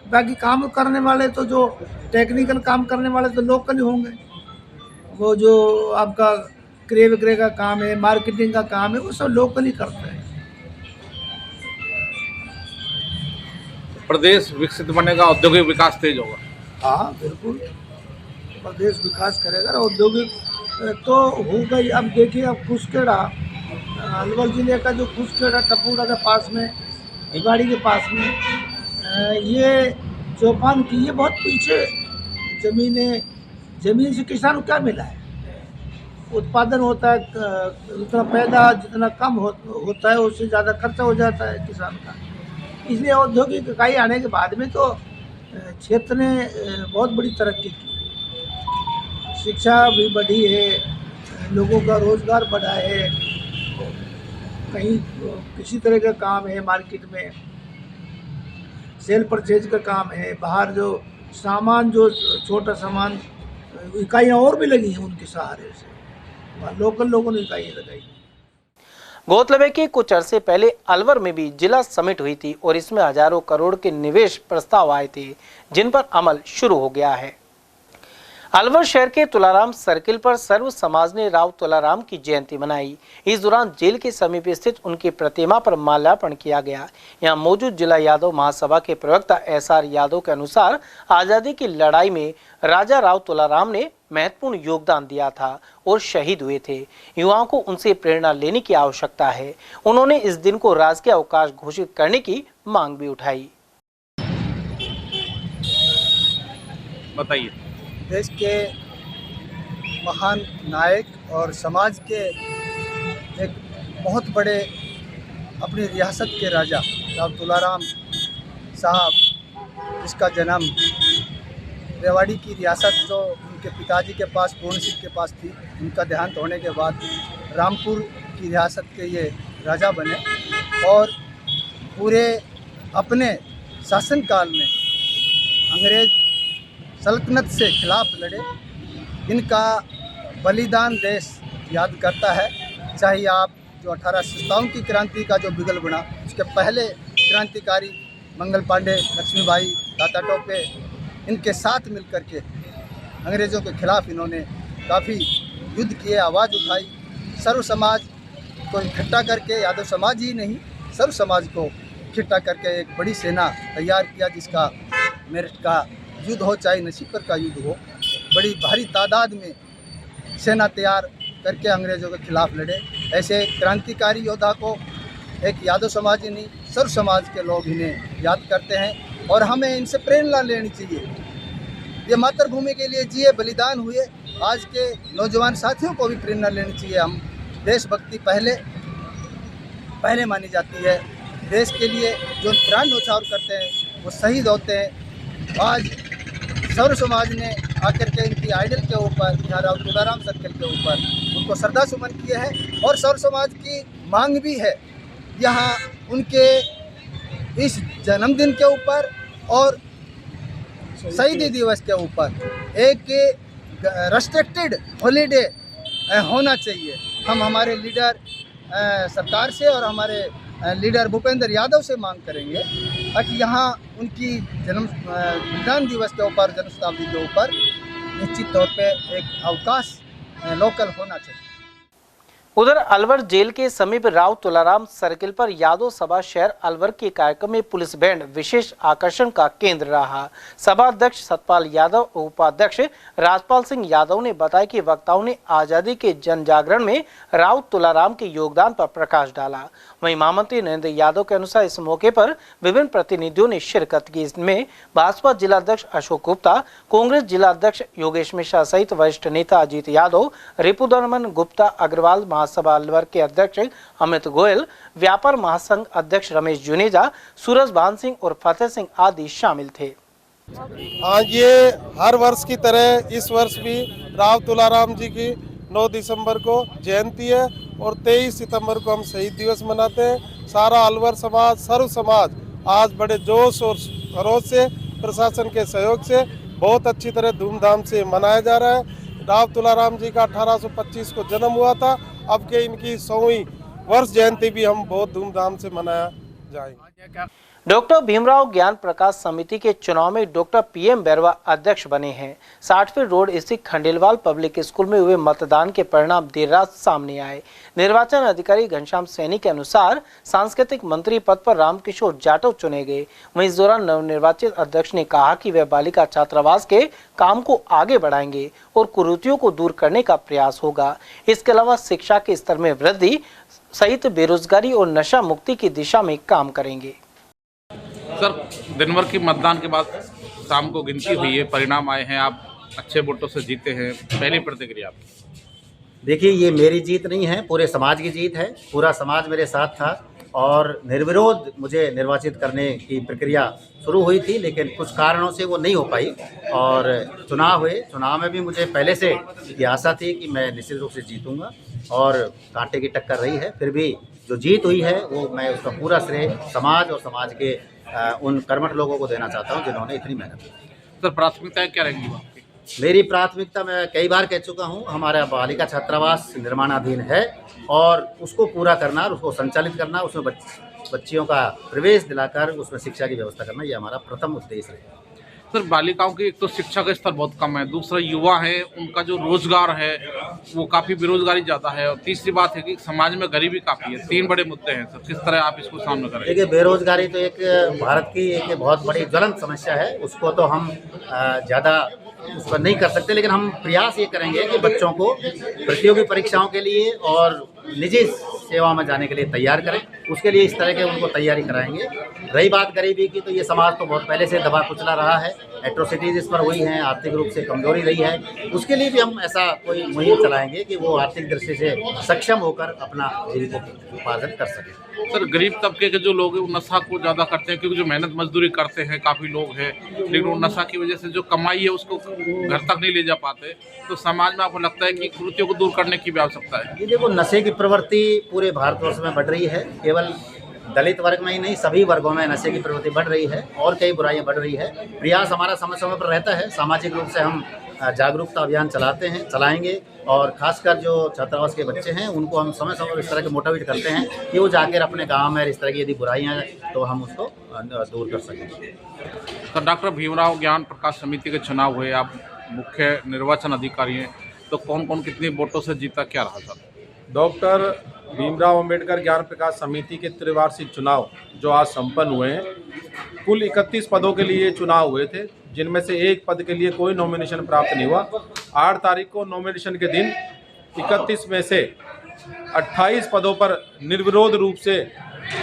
बाकी काम करने वाले तो जो टेक्निकल काम करने वाले तो लोकल ही होंगे। वो जो आपका क्रय विक्रय का काम है, मार्केटिंग का काम है, वो सब लोकल ही करते हैं। प्रदेश विकसित बनेगा, औद्योगिक विकास तेज होगा। हाँ बिल्कुल, प्रदेश विकास करेगा। औद्योगिक तो होगा ही। अब देखिए, अब कुसकेड़ा, अलवर जिले का जो कुसकेड़ा टपूरा के पास में, भिवाड़ी के पास में, ये चौपान की, ये बहुत पीछे ज़मीन से किसान को क्या मिला है? उत्पादन होता है उतना पैदा, जितना कम होता है उससे ज़्यादा खर्चा हो जाता है किसान का। इसलिए औद्योगिक इकाई आने के बाद में तो क्षेत्र ने बहुत बड़ी तरक्की की, शिक्षा भी बढ़ी है, लोगों का रोज़गार बढ़ा है, कहीं किसी तरह का काम है, मार्केट में सेल परचेज का काम है, बाहर जो सामान, जो छोटा सामान, इकाइयाँ और भी लगी हैं उनके सहारे से, लोकल लोगों ने इकाइयाँ लगाई। गौरतलब है कि कुछ अरसे पहले अलवर में भी जिला समिट हुई थी और इसमें हजारों करोड़ के निवेश प्रस्ताव आए थे, जिन पर अमल शुरू हो गया है। अलवर शहर के तुलाराम सर्किल पर सर्व समाज ने राव तुलाराम की जयंती मनाई। इस दौरान जेल के समीप स्थित उनकी प्रतिमा पर माल्यार्पण किया गया। यहां मौजूद जिला यादव महासभा के प्रवक्ता SR यादव के अनुसार आजादी की लड़ाई में राजा राव तुलाराम ने महत्वपूर्ण योगदान दिया था और शहीद हुए थे। युवाओं को उनसे प्रेरणा लेने की आवश्यकता है। उन्होंने इस दिन को राजकीय अवकाश घोषित करने की मांग भी उठाई। बताइए। देश के महान नायक और समाज के एक बहुत बड़े अपनी रियासत के राजा राव तुलाराम साहब, जिसका जन्म रेवाड़ी की रियासत जो उनके पिताजी के पास पूर्ण सिंह के पास थी, उनका देहांत होने के बाद रामपुर की रियासत के ये राजा बने और पूरे अपने शासनकाल में अंग्रेज सल्तनत से खिलाफ लड़े। इनका बलिदान देश याद करता है। चाहे आप जो 1857 की क्रांति का जो बिगल बना, उसके पहले क्रांतिकारी मंगल पांडे, लक्ष्मीबाई, ताता टोपे, इनके साथ मिलकर के अंग्रेज़ों के खिलाफ इन्होंने काफ़ी युद्ध किए, आवाज़ उठाई। सर्व समाज को इकट्ठा करके, यादव समाज ही नहीं सर्व समाज को इकट्ठा करके एक बड़ी सेना तैयार किया, जिसका मेरठ का युद्ध हो चाहे नसीबपुर का युद्ध हो, बड़ी भारी तादाद में सेना तैयार करके अंग्रेज़ों के खिलाफ लड़े। ऐसे क्रांतिकारी योद्धा को एक यादव समाज ही नहीं, सर्व समाज के लोग इन्हें याद करते हैं और हमें इनसे प्रेरणा लेनी चाहिए। ये मातृभूमि के लिए जिए, बलिदान हुए। आज के नौजवान साथियों को भी प्रेरणा लेनी चाहिए। हम देशभक्ति पहले मानी जाती है। देश के लिए जो प्राण न्यौछावर करते हैं वो शहीद होते हैं। आज सर्व समाज ने आकर के इनकी आइडल के ऊपर, यहाँ राव तुलाराम सर्किल के ऊपर उनको श्रद्धा सुमन किए हैं और सर्व समाज की मांग भी है यहाँ उनके इस जन्मदिन के ऊपर और शहीदी दिवस के ऊपर एक रेस्ट्रिक्टेड हॉलीडे होना चाहिए। हम हमारे लीडर सरकार से और हमारे लीडर भूपेंद्र यादव से मांग करेंगे ताकि यहाँ उनकी संविधान दिवस के ऊपर, जन्म शताब्दी के ऊपर निश्चित तौर पे एक अवकाश लोकल होना चाहिए। उधर अलवर जेल के समीप राव तुलाराम सर्किल पर यादव सभा शहर अलवर के कार्यक्रम में पुलिस बैंड विशेष आकर्षण का केंद्र रहा। सभा अध्यक्ष सतपाल यादव और उपाध्यक्ष राजपाल सिंह यादव ने बताया कि वक्ताओं ने आजादी के जन जागरण में राव तुलाराम के योगदान पर प्रकाश डाला। वहीं महामंत्री नरेंद्र यादव के अनुसार इस मौके पर विभिन्न प्रतिनिधियों ने शिरकत की। इसमें भाजपा जिलाध्यक्ष अशोक गुप्ता, कांग्रेस जिलाध्यक्ष योगेश मिश्रा सहित वरिष्ठ नेता अजीत यादव, रिपुदमन गुप्ता अग्रवाल, महासभा अलवर के अध्यक्ष अमित गोयल, व्यापार महासंघ अध्यक्ष रमेश जुनेजा, सूरज भान सिंह और फतेह सिंह आदि शामिल थे। आज ये हर वर्ष की तरह इस वर्ष भी राव तुलाराम जी की 9 दिसंबर को जयंती है और 23 सितंबर को हम शहीद दिवस मनाते हैं। सारा अलवर समाज, सर्व समाज आज बड़े जोश और खरोश से प्रशासन के सहयोग से बहुत अच्छी तरह धूमधाम से मनाया जा रहा है। राव तुलाराम जी का 1825 को जन्म हुआ था। अब के इनकी 100वीं वर्ष जयंती भी हम बहुत धूमधाम से मनाया जाएगा। डॉक्टर भीमराव ज्ञान प्रकाश समिति के चुनाव में डॉक्टर पीएम बैरवा अध्यक्ष बने हैं। 60 फीट रोड स्थित खंडेलवाल पब्लिक स्कूल में हुए मतदान के परिणाम देर रात सामने आए। निर्वाचन अधिकारी घनश्याम सैनी के अनुसार सांस्कृतिक मंत्री पद पर रामकिशोर जाटव चुने गए। वहीं इस दौरान नवनिर्वाचित अध्यक्ष ने कहा कि वह बालिका छात्रावास के काम को आगे बढ़ाएंगे और कुरीतियों को दूर करने का प्रयास होगा। इसके अलावा शिक्षा के स्तर में वृद्धि सहित बेरोजगारी और नशा मुक्ति की दिशा में काम करेंगे। सर, दिन भर की मतदान के बाद शाम को गिनती हुई है, परिणाम आए हैं, आप अच्छे वोटों से जीते हैं, पहली प्रतिक्रिया आपकी? देखिए, ये मेरी जीत नहीं है, पूरे समाज की जीत है। पूरा समाज मेरे साथ था और निर्विरोध मुझे निर्वाचित करने की प्रक्रिया शुरू हुई थी, लेकिन कुछ कारणों से वो नहीं हो पाई और चुनाव हुए। चुनाव में भी मुझे पहले से ये आशा थी कि मैं निश्चित रूप से जीतूंगा और कांटे की टक्कर रही है। फिर भी जो जीत हुई है वो मैं उसका पूरा श्रेय समाज और समाज के उन कर्मठ लोगों को देना चाहता हूं जिन्होंने इतनी मेहनत की। सर, प्राथमिकताएं क्या रहेंगी आपकी? मेरी प्राथमिकता, मैं कई बार कह चुका हूं, हमारा बालिका छात्रावास निर्माणाधीन है और उसको पूरा करना, उसको संचालित करना, उसमें बच्चियों का प्रवेश दिलाकर उसमें शिक्षा की व्यवस्था करना, ये हमारा प्रथम उद्देश्य है। सर, बालिकाओं की एक तो शिक्षा का स्तर बहुत कम है, दूसरा युवा है, उनका जो रोजगार है वो काफ़ी बेरोजगारी ज़्यादा है और तीसरी बात है कि समाज में गरीबी काफ़ी है। 3 बड़े मुद्दे हैं सर, किस तरह आप इसको सामने करेंगे? देखिए, बेरोजगारी तो एक भारत की एक बहुत बड़ी ज्वलंत समस्या है, उसको तो हम ज़्यादा उस पर नहीं कर सकते, लेकिन हम प्रयास ये करेंगे कि बच्चों को प्रतियोगी परीक्षाओं के लिए और निजी सेवा में जाने के लिए तैयार करें। उसके लिए इस तरह के उनको तैयारी कराएंगे। रही बात गरीबी की, तो ये समाज तो बहुत पहले से दबा कुचला रहा है, एट्रोसिटीज़ इस पर हुई हैं, आर्थिक रूप से कमजोरी रही है। उसके लिए भी हम ऐसा कोई मुहिम चलाएंगे कि वो आर्थिक दृष्टि से सक्षम होकर अपना जीविकोपार्जन कर सकें। सर, गरीब तबके के जो लोग हैं वो नशा को ज़्यादा करते हैं, क्योंकि जो मेहनत मजदूरी करते हैं काफ़ी लोग हैं, लेकिन वो नशा की वजह से जो कमाई है उसको घर तक नहीं ले जा पाते। तो समाज में आपको लगता है कि कुरीतियों को दूर करने की भी आवश्यकता है? ये देखो, नशे की प्रवृत्ति पूरे भारतवर्ष में बढ़ रही है। केवल दलित वर्ग में ही नहीं, सभी वर्गों में नशे की प्रवृत्ति बढ़ रही है और कई बुराइयां बढ़ रही है। प्रयास हमारा समय समय पर रहता है, सामाजिक रूप से हम जागरूकता अभियान चलाएंगे और खासकर जो छात्रावास के बच्चे हैं उनको हम समय समय पर इस तरह के मोटिवेट करते हैं कि वो जाकर अपने गांव में इस तरह की यदि बुराइयां हैं तो हम उसको दूर कर सकेंगे। तो डॉक्टर भीमराव ज्ञान प्रकाश समिति के चुनाव हुए, आप मुख्य निर्वाचन अधिकारी हैं, तो कौन कौन कितने वोटों से जीता, क्या रहा सर? डॉक्टर भीमराव अंबेडकर ज्ञान प्रकाश समिति के त्रिवार्षिक चुनाव जो आज संपन्न हुए हैं, कुल 31 पदों के लिए चुनाव हुए थे, जिनमें से एक पद के लिए कोई नॉमिनेशन प्राप्त नहीं हुआ। 8 तारीख को नॉमिनेशन के दिन 31 में से 28 पदों पर निर्विरोध रूप से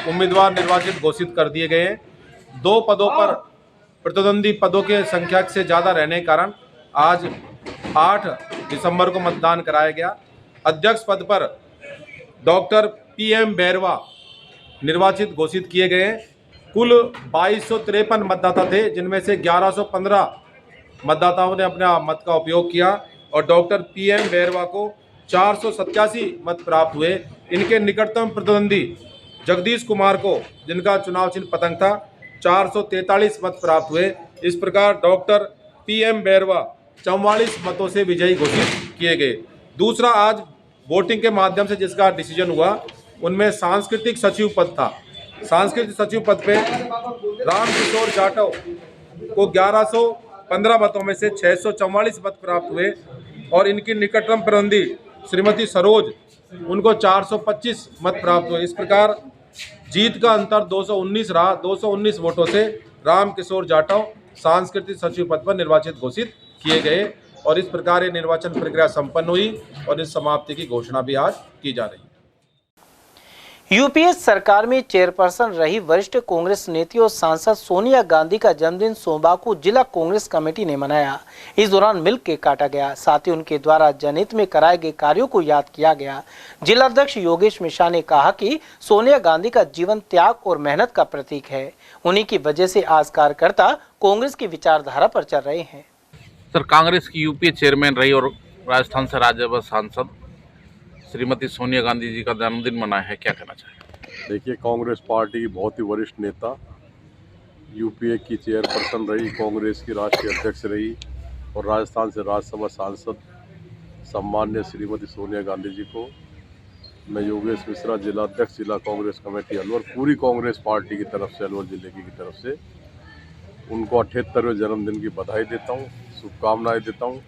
उम्मीदवार निर्वाचित घोषित कर दिए गए हैं। 2 पदों पर प्रतिद्वंदी पदों के संख्या से ज़्यादा रहने के कारण आज 8 दिसंबर को मतदान कराया गया। अध्यक्ष पद पर डॉक्टर पीएम बैरवा निर्वाचित घोषित किए गए हैं। कुल 2253 मतदाता थे, जिनमें से 1115 मतदाताओं ने अपना मत का उपयोग किया और डॉक्टर पीएम बैरवा को 487 मत प्राप्त हुए। इनके निकटतम प्रतिद्वंदी जगदीश कुमार को, जिनका चुनाव चिन्ह पतंग था, 443 मत प्राप्त हुए। इस प्रकार डॉक्टर PM बैरवा 44 मतों से विजयी घोषित किए गए। दूसरा, आज वोटिंग के माध्यम से जिसका डिसीजन हुआ उनमें सांस्कृतिक सचिव पद था। सांस्कृतिक सचिव पद पे रामकिशोर जाटव को 1115 मतों में से 644 मत प्राप्त हुए और इनकी निकटतम प्रतिद्वंदी श्रीमती सरोज उनको 425 मत प्राप्त हुए। इस प्रकार जीत का अंतर 219 रहा। 219 वोटों से रामकिशोर जाटव सांस्कृतिक सचिव पद पर निर्वाचित घोषित किए गए और इस प्रकार ये निर्वाचन प्रक्रिया संपन्न हुई और इस समाप्ति की घोषणा भी आज की जा रही है। यूपीए सरकार में चेयरपर्सन रही वरिष्ठ कांग्रेस नेत्री और सांसद सोनिया गांधी का जन्मदिन सोमवार को जिला कांग्रेस कमेटी ने मनाया। इस दौरान मिल्क केक काटा गया, साथ ही उनके द्वारा जनहित में कराए गए कार्यों को याद किया गया। जिलाध्यक्ष योगेश मिश्रा ने कहा कि सोनिया गांधी का जीवन त्याग और मेहनत का प्रतीक है। उन्हीं की वजह से आज कार्यकर्ता कांग्रेस की विचारधारा पर चल रहे हैं। सर, कांग्रेस की यूपीए चेयरमैन रही और राजस्थान से राज्यसभा सांसद श्रीमती सोनिया गांधी जी का जन्मदिन मनाया है, क्या कहना चाहिए? देखिए, कांग्रेस पार्टी की बहुत ही वरिष्ठ नेता, यूपीए की चेयरपर्सन रही, कांग्रेस की राष्ट्रीय अध्यक्ष रही और राजस्थान से राज्यसभा सांसद सम्मान्य श्रीमती सोनिया गांधी जी को मैं योगेश मिश्रा, जिलाध्यक्ष जिला कांग्रेस कमेटी अलवर, पूरी कांग्रेस पार्टी की तरफ से, अलवर जिले की तरफ से उनको 78वें जन्मदिन की बधाई देता हूँ, शुभकामनाएं देता हूँ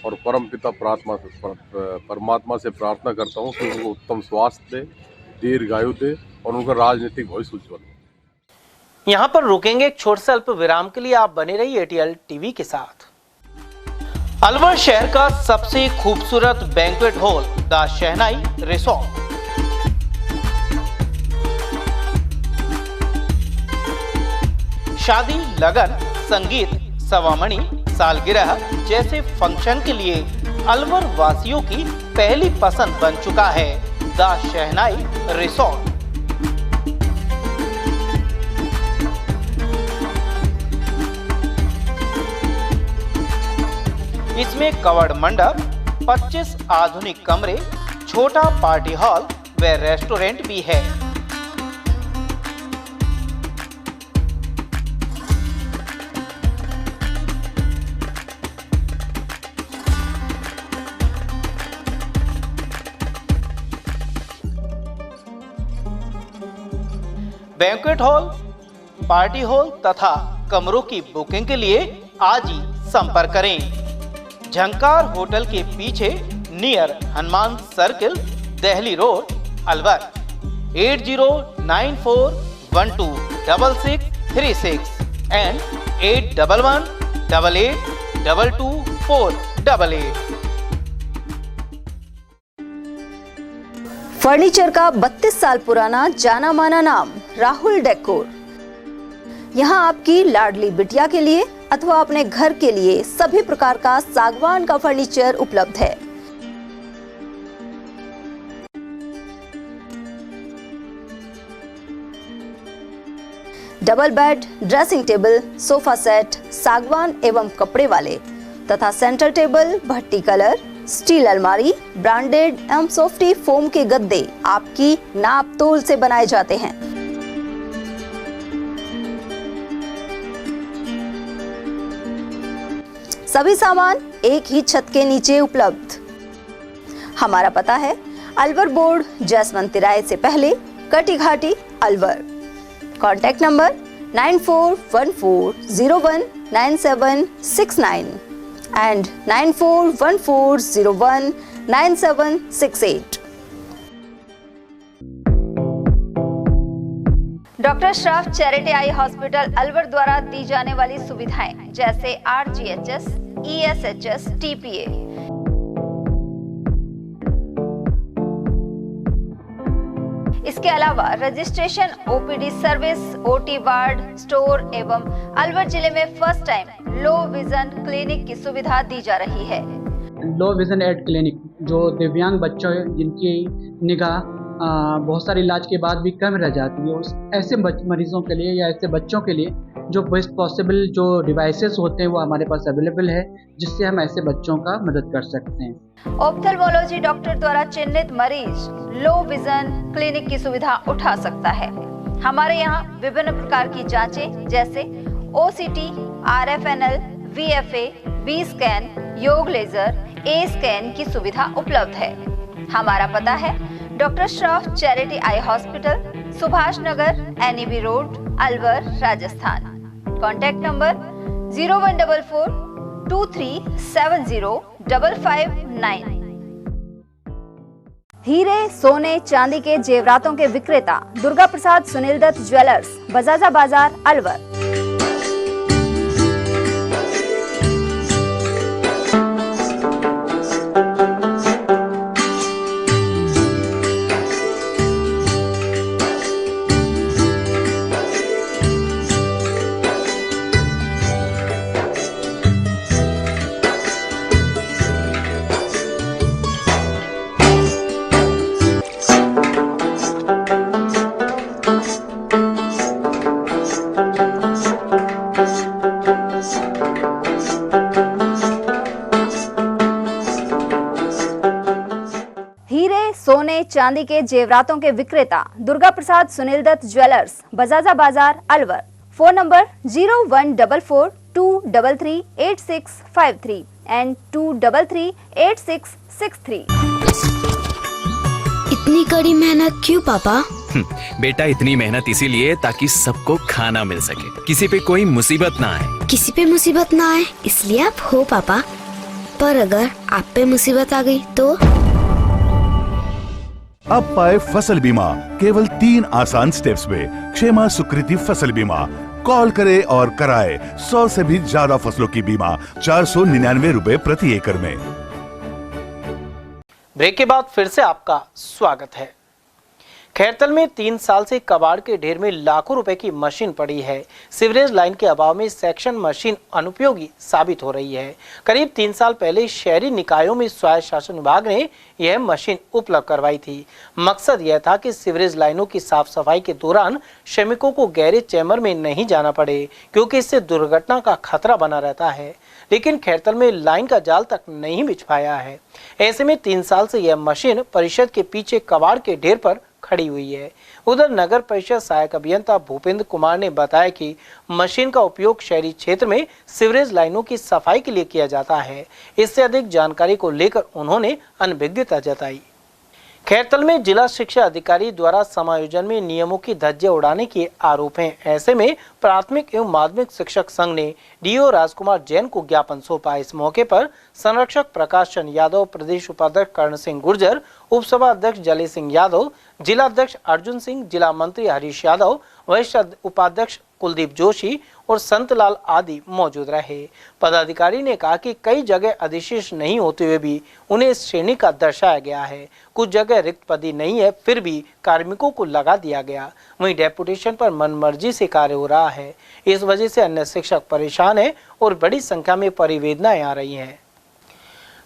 और परमपिता परमात्मा से प्रार्थना करता हूँ कि उनको उत्तम स्वास्थ्य दे, दीर्घायु दे और उनका राजनीतिक भविष्य उज्ज्वल हो। यहाँ पर रुकेंगे एक छोटे से अल्प विराम के लिए। आप बने रहिए ATL TV के साथ। अलवर शहर का सबसे खूबसूरत banquet hall the shehnai resort. शादी, लगन, संगीत, सवामणी, सालगिरह जैसे फंक्शन के लिए अलवर वासियों की पहली पसंद बन चुका है द शहनाई रिसोर्ट। इसमें कवड़ मंडप, 25 आधुनिक कमरे, छोटा पार्टी हॉल व रेस्टोरेंट भी है। बैंक्वेट हॉल, पार्टी हॉल तथा कमरों की बुकिंग के लिए आज ही संपर्क करें। झंकार होटल के पीछे near Hanuman circle, Delhi road, Alwar. 8094126636 and 8118822488। Furniture का 32 साल पुराना जाना माना नाम राहुल डेकोर। यहाँ आपकी लाडली बिटिया के लिए अथवा अपने घर के लिए सभी प्रकार का सागवान का फर्नीचर उपलब्ध है। Double bed, dressing table, sofa set सागवान एवं कपड़े वाले तथा सेंटर टेबल, भट्टी कलर, स्टील अलमारी, ब्रांडेड एवं सॉफ्टी फोम के गद्दे आपकी नाप तोल से बनाए जाते हैं। सभी सामान एक ही छत के नीचे उपलब्ध। हमारा पता है अलवर बोर्ड, जसवंत तिराहे से पहले, Kati Ghati, Alwar. Contact number 9414019769 and 9414019768। Doctor Shroff charity eye hospital Alwar द्वारा दी जाने वाली सुविधाएं जैसे RGHS, ESHS, TPA। इसके अलावा registration, OPD service, OT ward, store एवं अलवर जिले में first time low vision clinic की सुविधा दी जा रही है। लो विजन एड क्लिनिक जो दिव्यांग बच्चों जिनकी निगाह बहुत सारे इलाज के बाद भी कम रह जाती है, उस ऐसे मरीजों के लिए या ऐसे बच्चों के लिए जो बेस्ट पॉसिबल जो डिवाइसेस होते हैं वो हमारे पास अवेलेबल है, जिससे हम ऐसे बच्चों का मदद कर सकते हैं। ऑप्थेल्मोलॉजी डॉक्टर द्वारा चिन्हित मरीज लो विजन क्लिनिक की सुविधा उठा सकता है। हमारे यहाँ विभिन्न प्रकार की जांचें जैसे OCT, RFNL, VFA, B scan, YAG laser, A scan की सुविधा उपलब्ध है। हमारा पता है doctor Shroff charity eye hospital, Subhash Nagar, NEB road, Alwar, Rajasthan. Contact number 0144 2370 559। हीरे, सोने, चांदी के जेवरातों के विक्रेता दुर्गा प्रसाद सुनील दत्त ज्वेलर्स, बजाजा बाजार, अलवर। सोने चांदी के जेवरातों के विक्रेता दुर्गा प्रसाद सुनील दत्त ज्वेलर्स, बजाजा बाजार, अलवर। Phone number 0144 233 8653 and 233 8663। इतनी कड़ी मेहनत क्यों पापा? बेटा इतनी मेहनत इसीलिए ताकि सबको खाना मिल सके, किसी पे कोई मुसीबत ना आए। किसी पे मुसीबत ना आए इसलिए आप हो पापा, पर अगर आप पे मुसीबत आ गई तो? अब पाए फसल बीमा केवल 3 आसान स्टेप्स में। क्षेमा सुकृति फसल बीमा। कॉल करे और कराए 100 से भी ज्यादा फसलों की बीमा 499 रुपए प्रति एकड़ में। ब्रेक के बाद फिर से आपका स्वागत है। खैरतल में 3 साल से कबाड़ के ढेर में लाखों रुपए की मशीन पड़ी है। सीवरेज लाइन के अभाव में सेक्शन मशीन अनुपयोगी साबित हो रही है। करीब 3 साल पहले शहरी निकायों में स्वायत्त शासन विभाग ने यह मशीन उपलब्ध करवाई थी। मकसद यह था कि सीवरेज लाइनों की साफ सफाई के दौरान श्रमिकों को गैरेज चैम्बर में नहीं जाना पड़े, क्योंकि इससे दुर्घटना का खतरा बना रहता है। लेकिन खैरतल में लाइन का जाल तक नहीं बिछ पाया है। ऐसे में 3 साल से यह मशीन परिषद के पीछे कबाड़ के ढेर पर खड़ी हुई है। उधर नगर परिषद सहायक अभियंता भूपेंद्र कुमार ने बताया कि मशीन का उपयोग शहरी क्षेत्र में सीवरेज लाइनों की सफाई के लिए किया जाता है। इससे अधिक जानकारी को लेकर उन्होंने अनभिज्ञता जताई। खैरतल में जिला शिक्षा अधिकारी द्वारा समायोजन में नियमों की धज्जियां उड़ाने के आरोप हैं। ऐसे में प्राथमिक एवं माध्यमिक शिक्षक संघ ने डीओ राजकुमार जैन को ज्ञापन सौंपा। इस मौके पर संरक्षक प्रकाश चंद यादव, प्रदेश उपाध्यक्ष कर्ण सिंह गुर्जर, उपसभा अध्यक्ष जले सिंह यादव, जिला अध्यक्ष अर्जुन सिंह, जिला मंत्री हरीश यादव, वरिष्ठ उपाध्यक्ष कुलदीप जोशी और संतलाल आदि मौजूद रहे। पदाधिकारी ने कहा कि कई जगह अधिशेष नहीं होते हुए भी उन्हें इस श्रेणी का दर्शाया गया है। कुछ जगह रिक्त पदी नहीं है, फिर भी कार्मिकों को लगा दिया गया। वहीं डेपुटेशन पर मनमर्जी से कार्य हो रहा है। इस वजह से अन्य शिक्षक परेशान हैं और बड़ी संख्या में परिवेदनाएं आ रही हैं।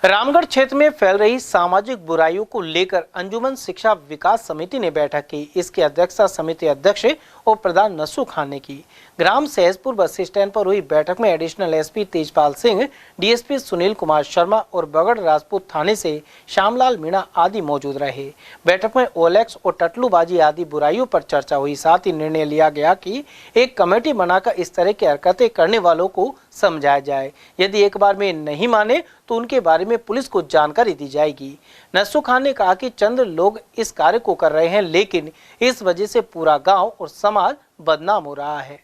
रामगढ़ क्षेत्र में फैल रही सामाजिक बुराइयों को लेकर अंजुमन शिक्षा विकास समिति ने बैठक की। इसकी अध्यक्षता समिति अध्यक्ष और प्रधान नस्सू खान ने की। ग्राम सहजपुर बस स्टैंड पर हुई बैठक में additional SP Tejpal Singh, DSP Sunil Kumar Sharma और बगड़ राजपूत थाने से श्यामलाल मीणा आदि मौजूद रहे। बैठक में ओलेक्स और टटलूबाजी आदि बुराइयों पर चर्चा हुई। साथ ही निर्णय लिया गया कि एक कमेटी बनाकर इस तरह की हरकतें करने वालों को समझाया जाए। यदि एक बार में नहीं माने तो उनके बारे में पुलिस को जानकारी दी जाएगी। नस्सू खान ने कहा कि चंद लोग इस कार्य को कर रहे हैं, लेकिन इस वजह से पूरा गांव और समाज बदनाम हो रहा है।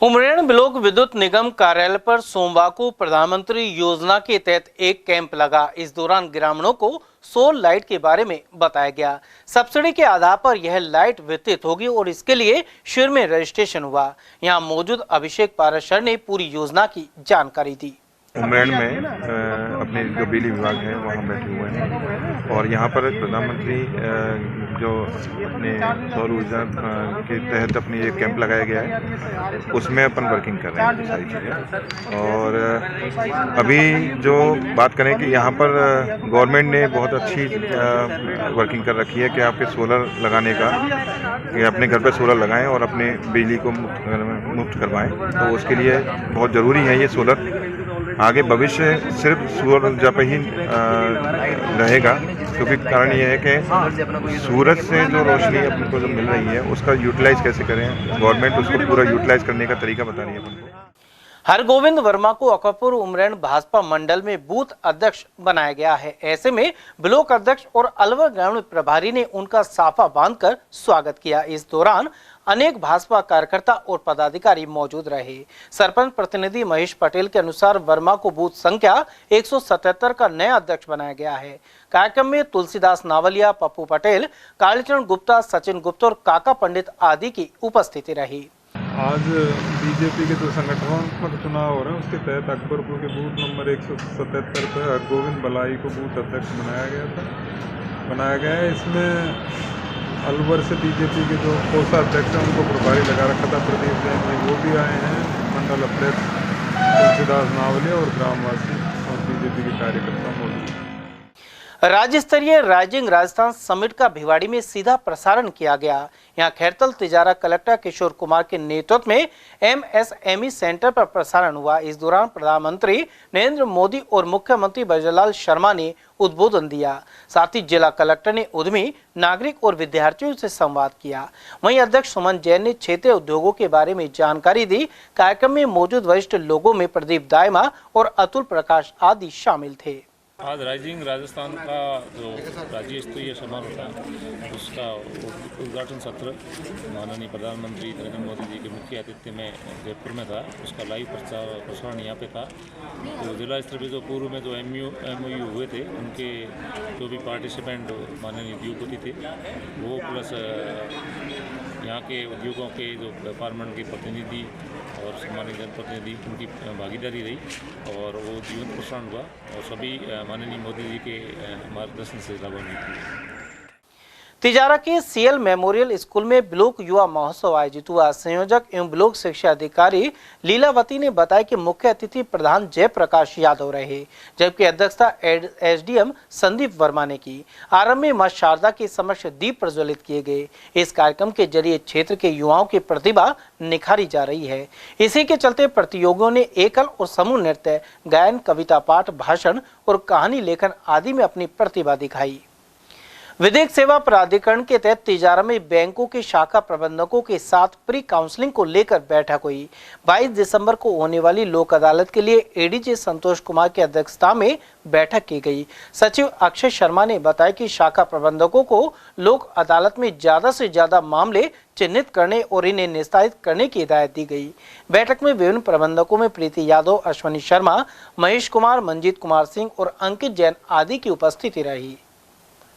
उमरेण ब्लॉक विद्युत निगम कार्यालय पर सोमवार को प्रधानमंत्री योजना के तहत एक कैंप लगा। इस दौरान ग्रामीणों को सोलर लाइट के बारे में बताया गया। सब्सिडी के आधार पर यह लाइट वितरित होगी और इसके लिए शिविर में रजिस्ट्रेशन हुआ। यहाँ मौजूद अभिषेक पाराशर ने पूरी योजना की जानकारी दी। उमरेण में अपने जो बिजली विभाग है वहाँ बैठे हुए हैं और यहाँ पर प्रधानमंत्री जो अपने सौर ऊर्जा के तहत अपनी एक कैंप लगाया गया है, उसमें अपन वर्किंग कर रहे हैं सारी चीज़ें। और अभी जो बात करें कि यहाँ पर गवर्नमेंट ने बहुत अच्छी वर्किंग कर रखी है कि आपके सोलर लगाने का, कि अपने घर पर सोलर लगाएं और अपने बिजली को मुफ्त करवाएं। तो उसके लिए बहुत ज़रूरी है ये सोलर। आगे भविष्य सिर्फ सूरज ऊर्जा पर ही रहेगा, क्योंकि कारण ये है कि सूरज से जो रोशनी अपन को जो मिल रही है उसका यूटिलाइज कैसे करें। गवर्नमेंट उसको पूरा यूटिलाइज करने का तरीका बता रही है अपन को। हरगोविंद वर्मा को अकबरपुर उमरैन भाजपा मंडल में बूथ अध्यक्ष बनाया गया है। ऐसे में ब्लॉक अध्यक्ष और अलवर ग्रामीण प्रभारी ने उनका साफा बांधकर स्वागत किया। इस दौरान अनेक भाजपा कार्यकर्ता और पदाधिकारी मौजूद रहे। सरपंच प्रतिनिधि महेश पटेल के अनुसार वर्मा को बूथ संख्या 177 का नया अध्यक्ष बनाया गया है। कार्यक्रम में तुलसीदास नावलिया, पप्पू पटेल, कालीचरण गुप्ता, सचिन गुप्ता और काका पंडित आदि की उपस्थिति रही। आज बीजेपी के जो संगठनात्मक चुनाव हो रहे हैं उसके तहत अकबरपुर के बूथ नंबर 177 पर हरगोविंद बलाई को बूथ अध्यक्ष बनाया गया है। इसमें अलवर से बीजेपी के जो कोषाध्यक्ष हैं उनको प्रभारी लगा रखा था प्रदीप जैन जी, वो भी आए हैं। मंडल अध्यक्ष तुलसीदास नावले और ग्रामवासी और बीजेपी के कार्यकर्ता मौजूद हैं। राज्य स्तरीय राइजिंग राजस्थान समिट का भिवाड़ी में सीधा प्रसारण किया गया। यहां खैरतल तिजारा कलेक्टर किशोर कुमार के नेतृत्व में MSME सेंटर पर प्रसारण हुआ। इस दौरान प्रधानमंत्री नरेंद्र मोदी और मुख्यमंत्री ब्रजलाल शर्मा ने उद्बोधन दिया। साथ ही जिला कलेक्टर ने उद्यमी, नागरिक और विद्यार्थियों से संवाद किया। वहीं अध्यक्ष सुमन जैन ने क्षेत्रीय उद्योगों के बारे में जानकारी दी। कार्यक्रम में मौजूद वरिष्ठ लोगों में प्रदीप दायमा और अतुल प्रकाश आदि शामिल थे। आज राइजिंग राजस्थान का जो राज्य स्तरीय समारोह था उसका उद्घाटन सत्र माननीय प्रधानमंत्री नरेंद्र मोदी जी के मुख्य आतिथ्य में जयपुर में था। उसका लाइव प्रसारण यहाँ पे था। तो जिला स्तर पे जो पूर्व में जो MOU हुए थे उनके जो भी पार्टिसिपेंट माननीय उद्योगपति थे वो प्लस यहाँ के उद्योगों के जो व्यापार मंडल के प्रतिनिधि और सम्मानित जनप्रतिनिधि उनकी भागीदारी रही और वो जीवंत प्रसारण हुआ और सभी माननीय मोदी जी के मार्गदर्शन से लाभान्वित हुए। तिजारा के CL मेमोरियल स्कूल में ब्लॉक युवा महोत्सव आयोजित हुआ। संयोजक एवं ब्लॉक शिक्षा अधिकारी लीलावती ने बताया कि मुख्य अतिथि प्रधान जयप्रकाश यादव रहे, जबकि अध्यक्षता SDM संदीप वर्मा ने की। आरंभ में मां शारदा के समक्ष दीप प्रज्वलित किए गए। इस कार्यक्रम के जरिए क्षेत्र के युवाओं की प्रतिभा निखारी जा रही है। इसी के चलते प्रतियोगियों ने एकल और समूह नृत्य, गायन, कविता पाठ, भाषण और कहानी लेखन आदि में अपनी प्रतिभा दिखाई। विधिक सेवा प्राधिकरण के तहत तिजारा में बैंकों के शाखा प्रबंधकों के साथ प्री काउंसलिंग को लेकर बैठक हुई। 22 दिसंबर को होने वाली लोक अदालत के लिए ADG संतोष कुमार की अध्यक्षता में बैठक की गई। सचिव अक्षय शर्मा ने बताया कि शाखा प्रबंधकों को लोक अदालत में ज्यादा से ज्यादा मामले चिन्हित करने और इन्हें निस्तारित करने की हिदायत दी गई। बैठक में विभिन्न प्रबंधकों में प्रीति यादव, अश्वनी शर्मा, महेश कुमार, मंजीत कुमार सिंह और अंकित जैन आदि की उपस्थिति रही।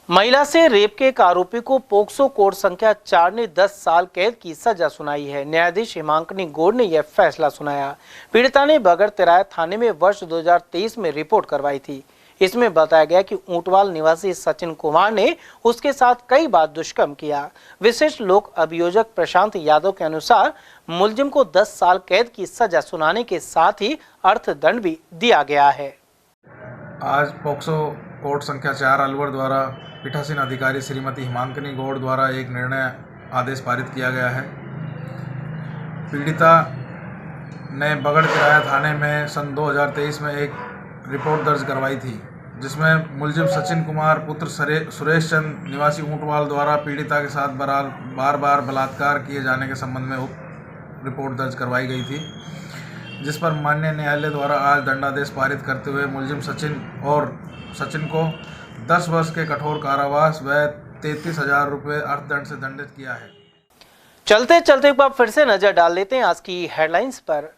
महिला से रेप के एक आरोपी को पोक्सो कोड संख्या 4 ने 10 साल कैद की सजा सुनाई है। न्यायाधीश हिमांकनी गौड़ ने यह फैसला सुनाया। पीड़िता ने बगर तिराया थाने में वर्ष 2023 में रिपोर्ट करवाई थी। इसमें बताया गया कि ऊंटवाल निवासी सचिन कुमार ने उसके साथ कई बार दुष्कर्म किया। विशेष लोक अभियोजक प्रशांत यादव के अनुसार मुलजिम को 10 साल कैद की सजा सुनाने के साथ ही अर्थदंड भी दिया गया है। आज पोक्सो कोर्ट संख्या 4 अलवर द्वारा पीठासीन अधिकारी श्रीमती हिमांकनी गौड़ द्वारा एक निर्णय आदेश पारित किया गया है। पीड़िता ने बगड़ तिराया थाने में सन 2023 में एक रिपोर्ट दर्ज करवाई थी, जिसमें मुलजिम सचिन कुमार पुत्र सुरेश चंद निवासी ऊंटवाल द्वारा पीड़िता के साथ बार बार बलात्कार किए जाने के संबंध में रिपोर्ट दर्ज करवाई गई थी, जिस पर माननीय न्यायालय द्वारा आज दंडादेश पारित करते हुए मुलजिम सचिन को 10 वर्ष के कठोर कारावास व 33,000 रुपये अर्थदंड से दंडित किया है। चलते चलते एक बार फिर से नजर डाल लेते हैं आज की हेडलाइंस पर।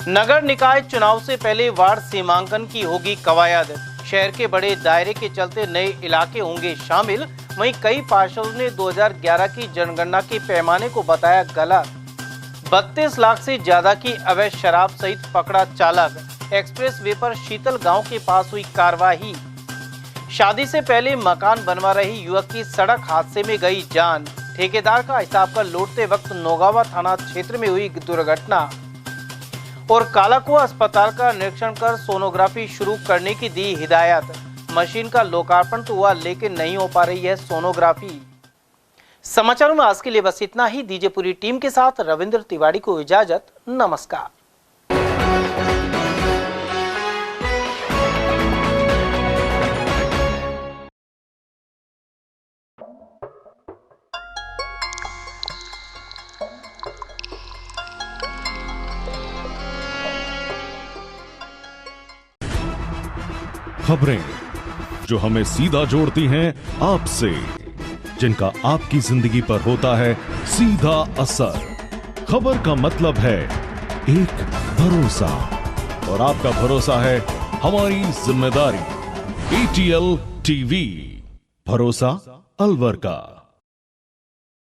नगर निकाय चुनाव से पहले वार्ड सीमांकन की होगी कवायद। शहर के बड़े दायरे के चलते नए इलाके होंगे शामिल। वहीं कई पार्षदों ने 2011 की जनगणना के पैमाने को बताया गलत। 32 लाख से ज्यादा की अवैध शराब सहित पकड़ा चालक। एक्सप्रेस वे पर शीतल गांव के पास हुई कार्रवाई। शादी से पहले मकान बनवा रही युवक की सड़क हादसे में गई जान। ठेकेदार का हिसाब कर लौटते वक्त नौगावा थाना क्षेत्र में हुई दुर्घटना। और कालाकुआ अस्पताल का निरीक्षण कर सोनोग्राफी शुरू करने की दी हिदायत। मशीन का लोकार्पण तो हुआ लेकिन नहीं हो पा रही है सोनोग्राफी। समाचारों में आज के लिए बस इतना ही। दीजिए पूरी टीम के साथ रविंद्र तिवारी को इजाजत। नमस्कार। खबरें जो हमें सीधा जोड़ती हैं आपसे, जिनका आपकी जिंदगी पर होता है सीधा असर। खबर का मतलब है एक भरोसा, और आपका भरोसा है हमारी जिम्मेदारी। ATL TV, भरोसा अलवर का।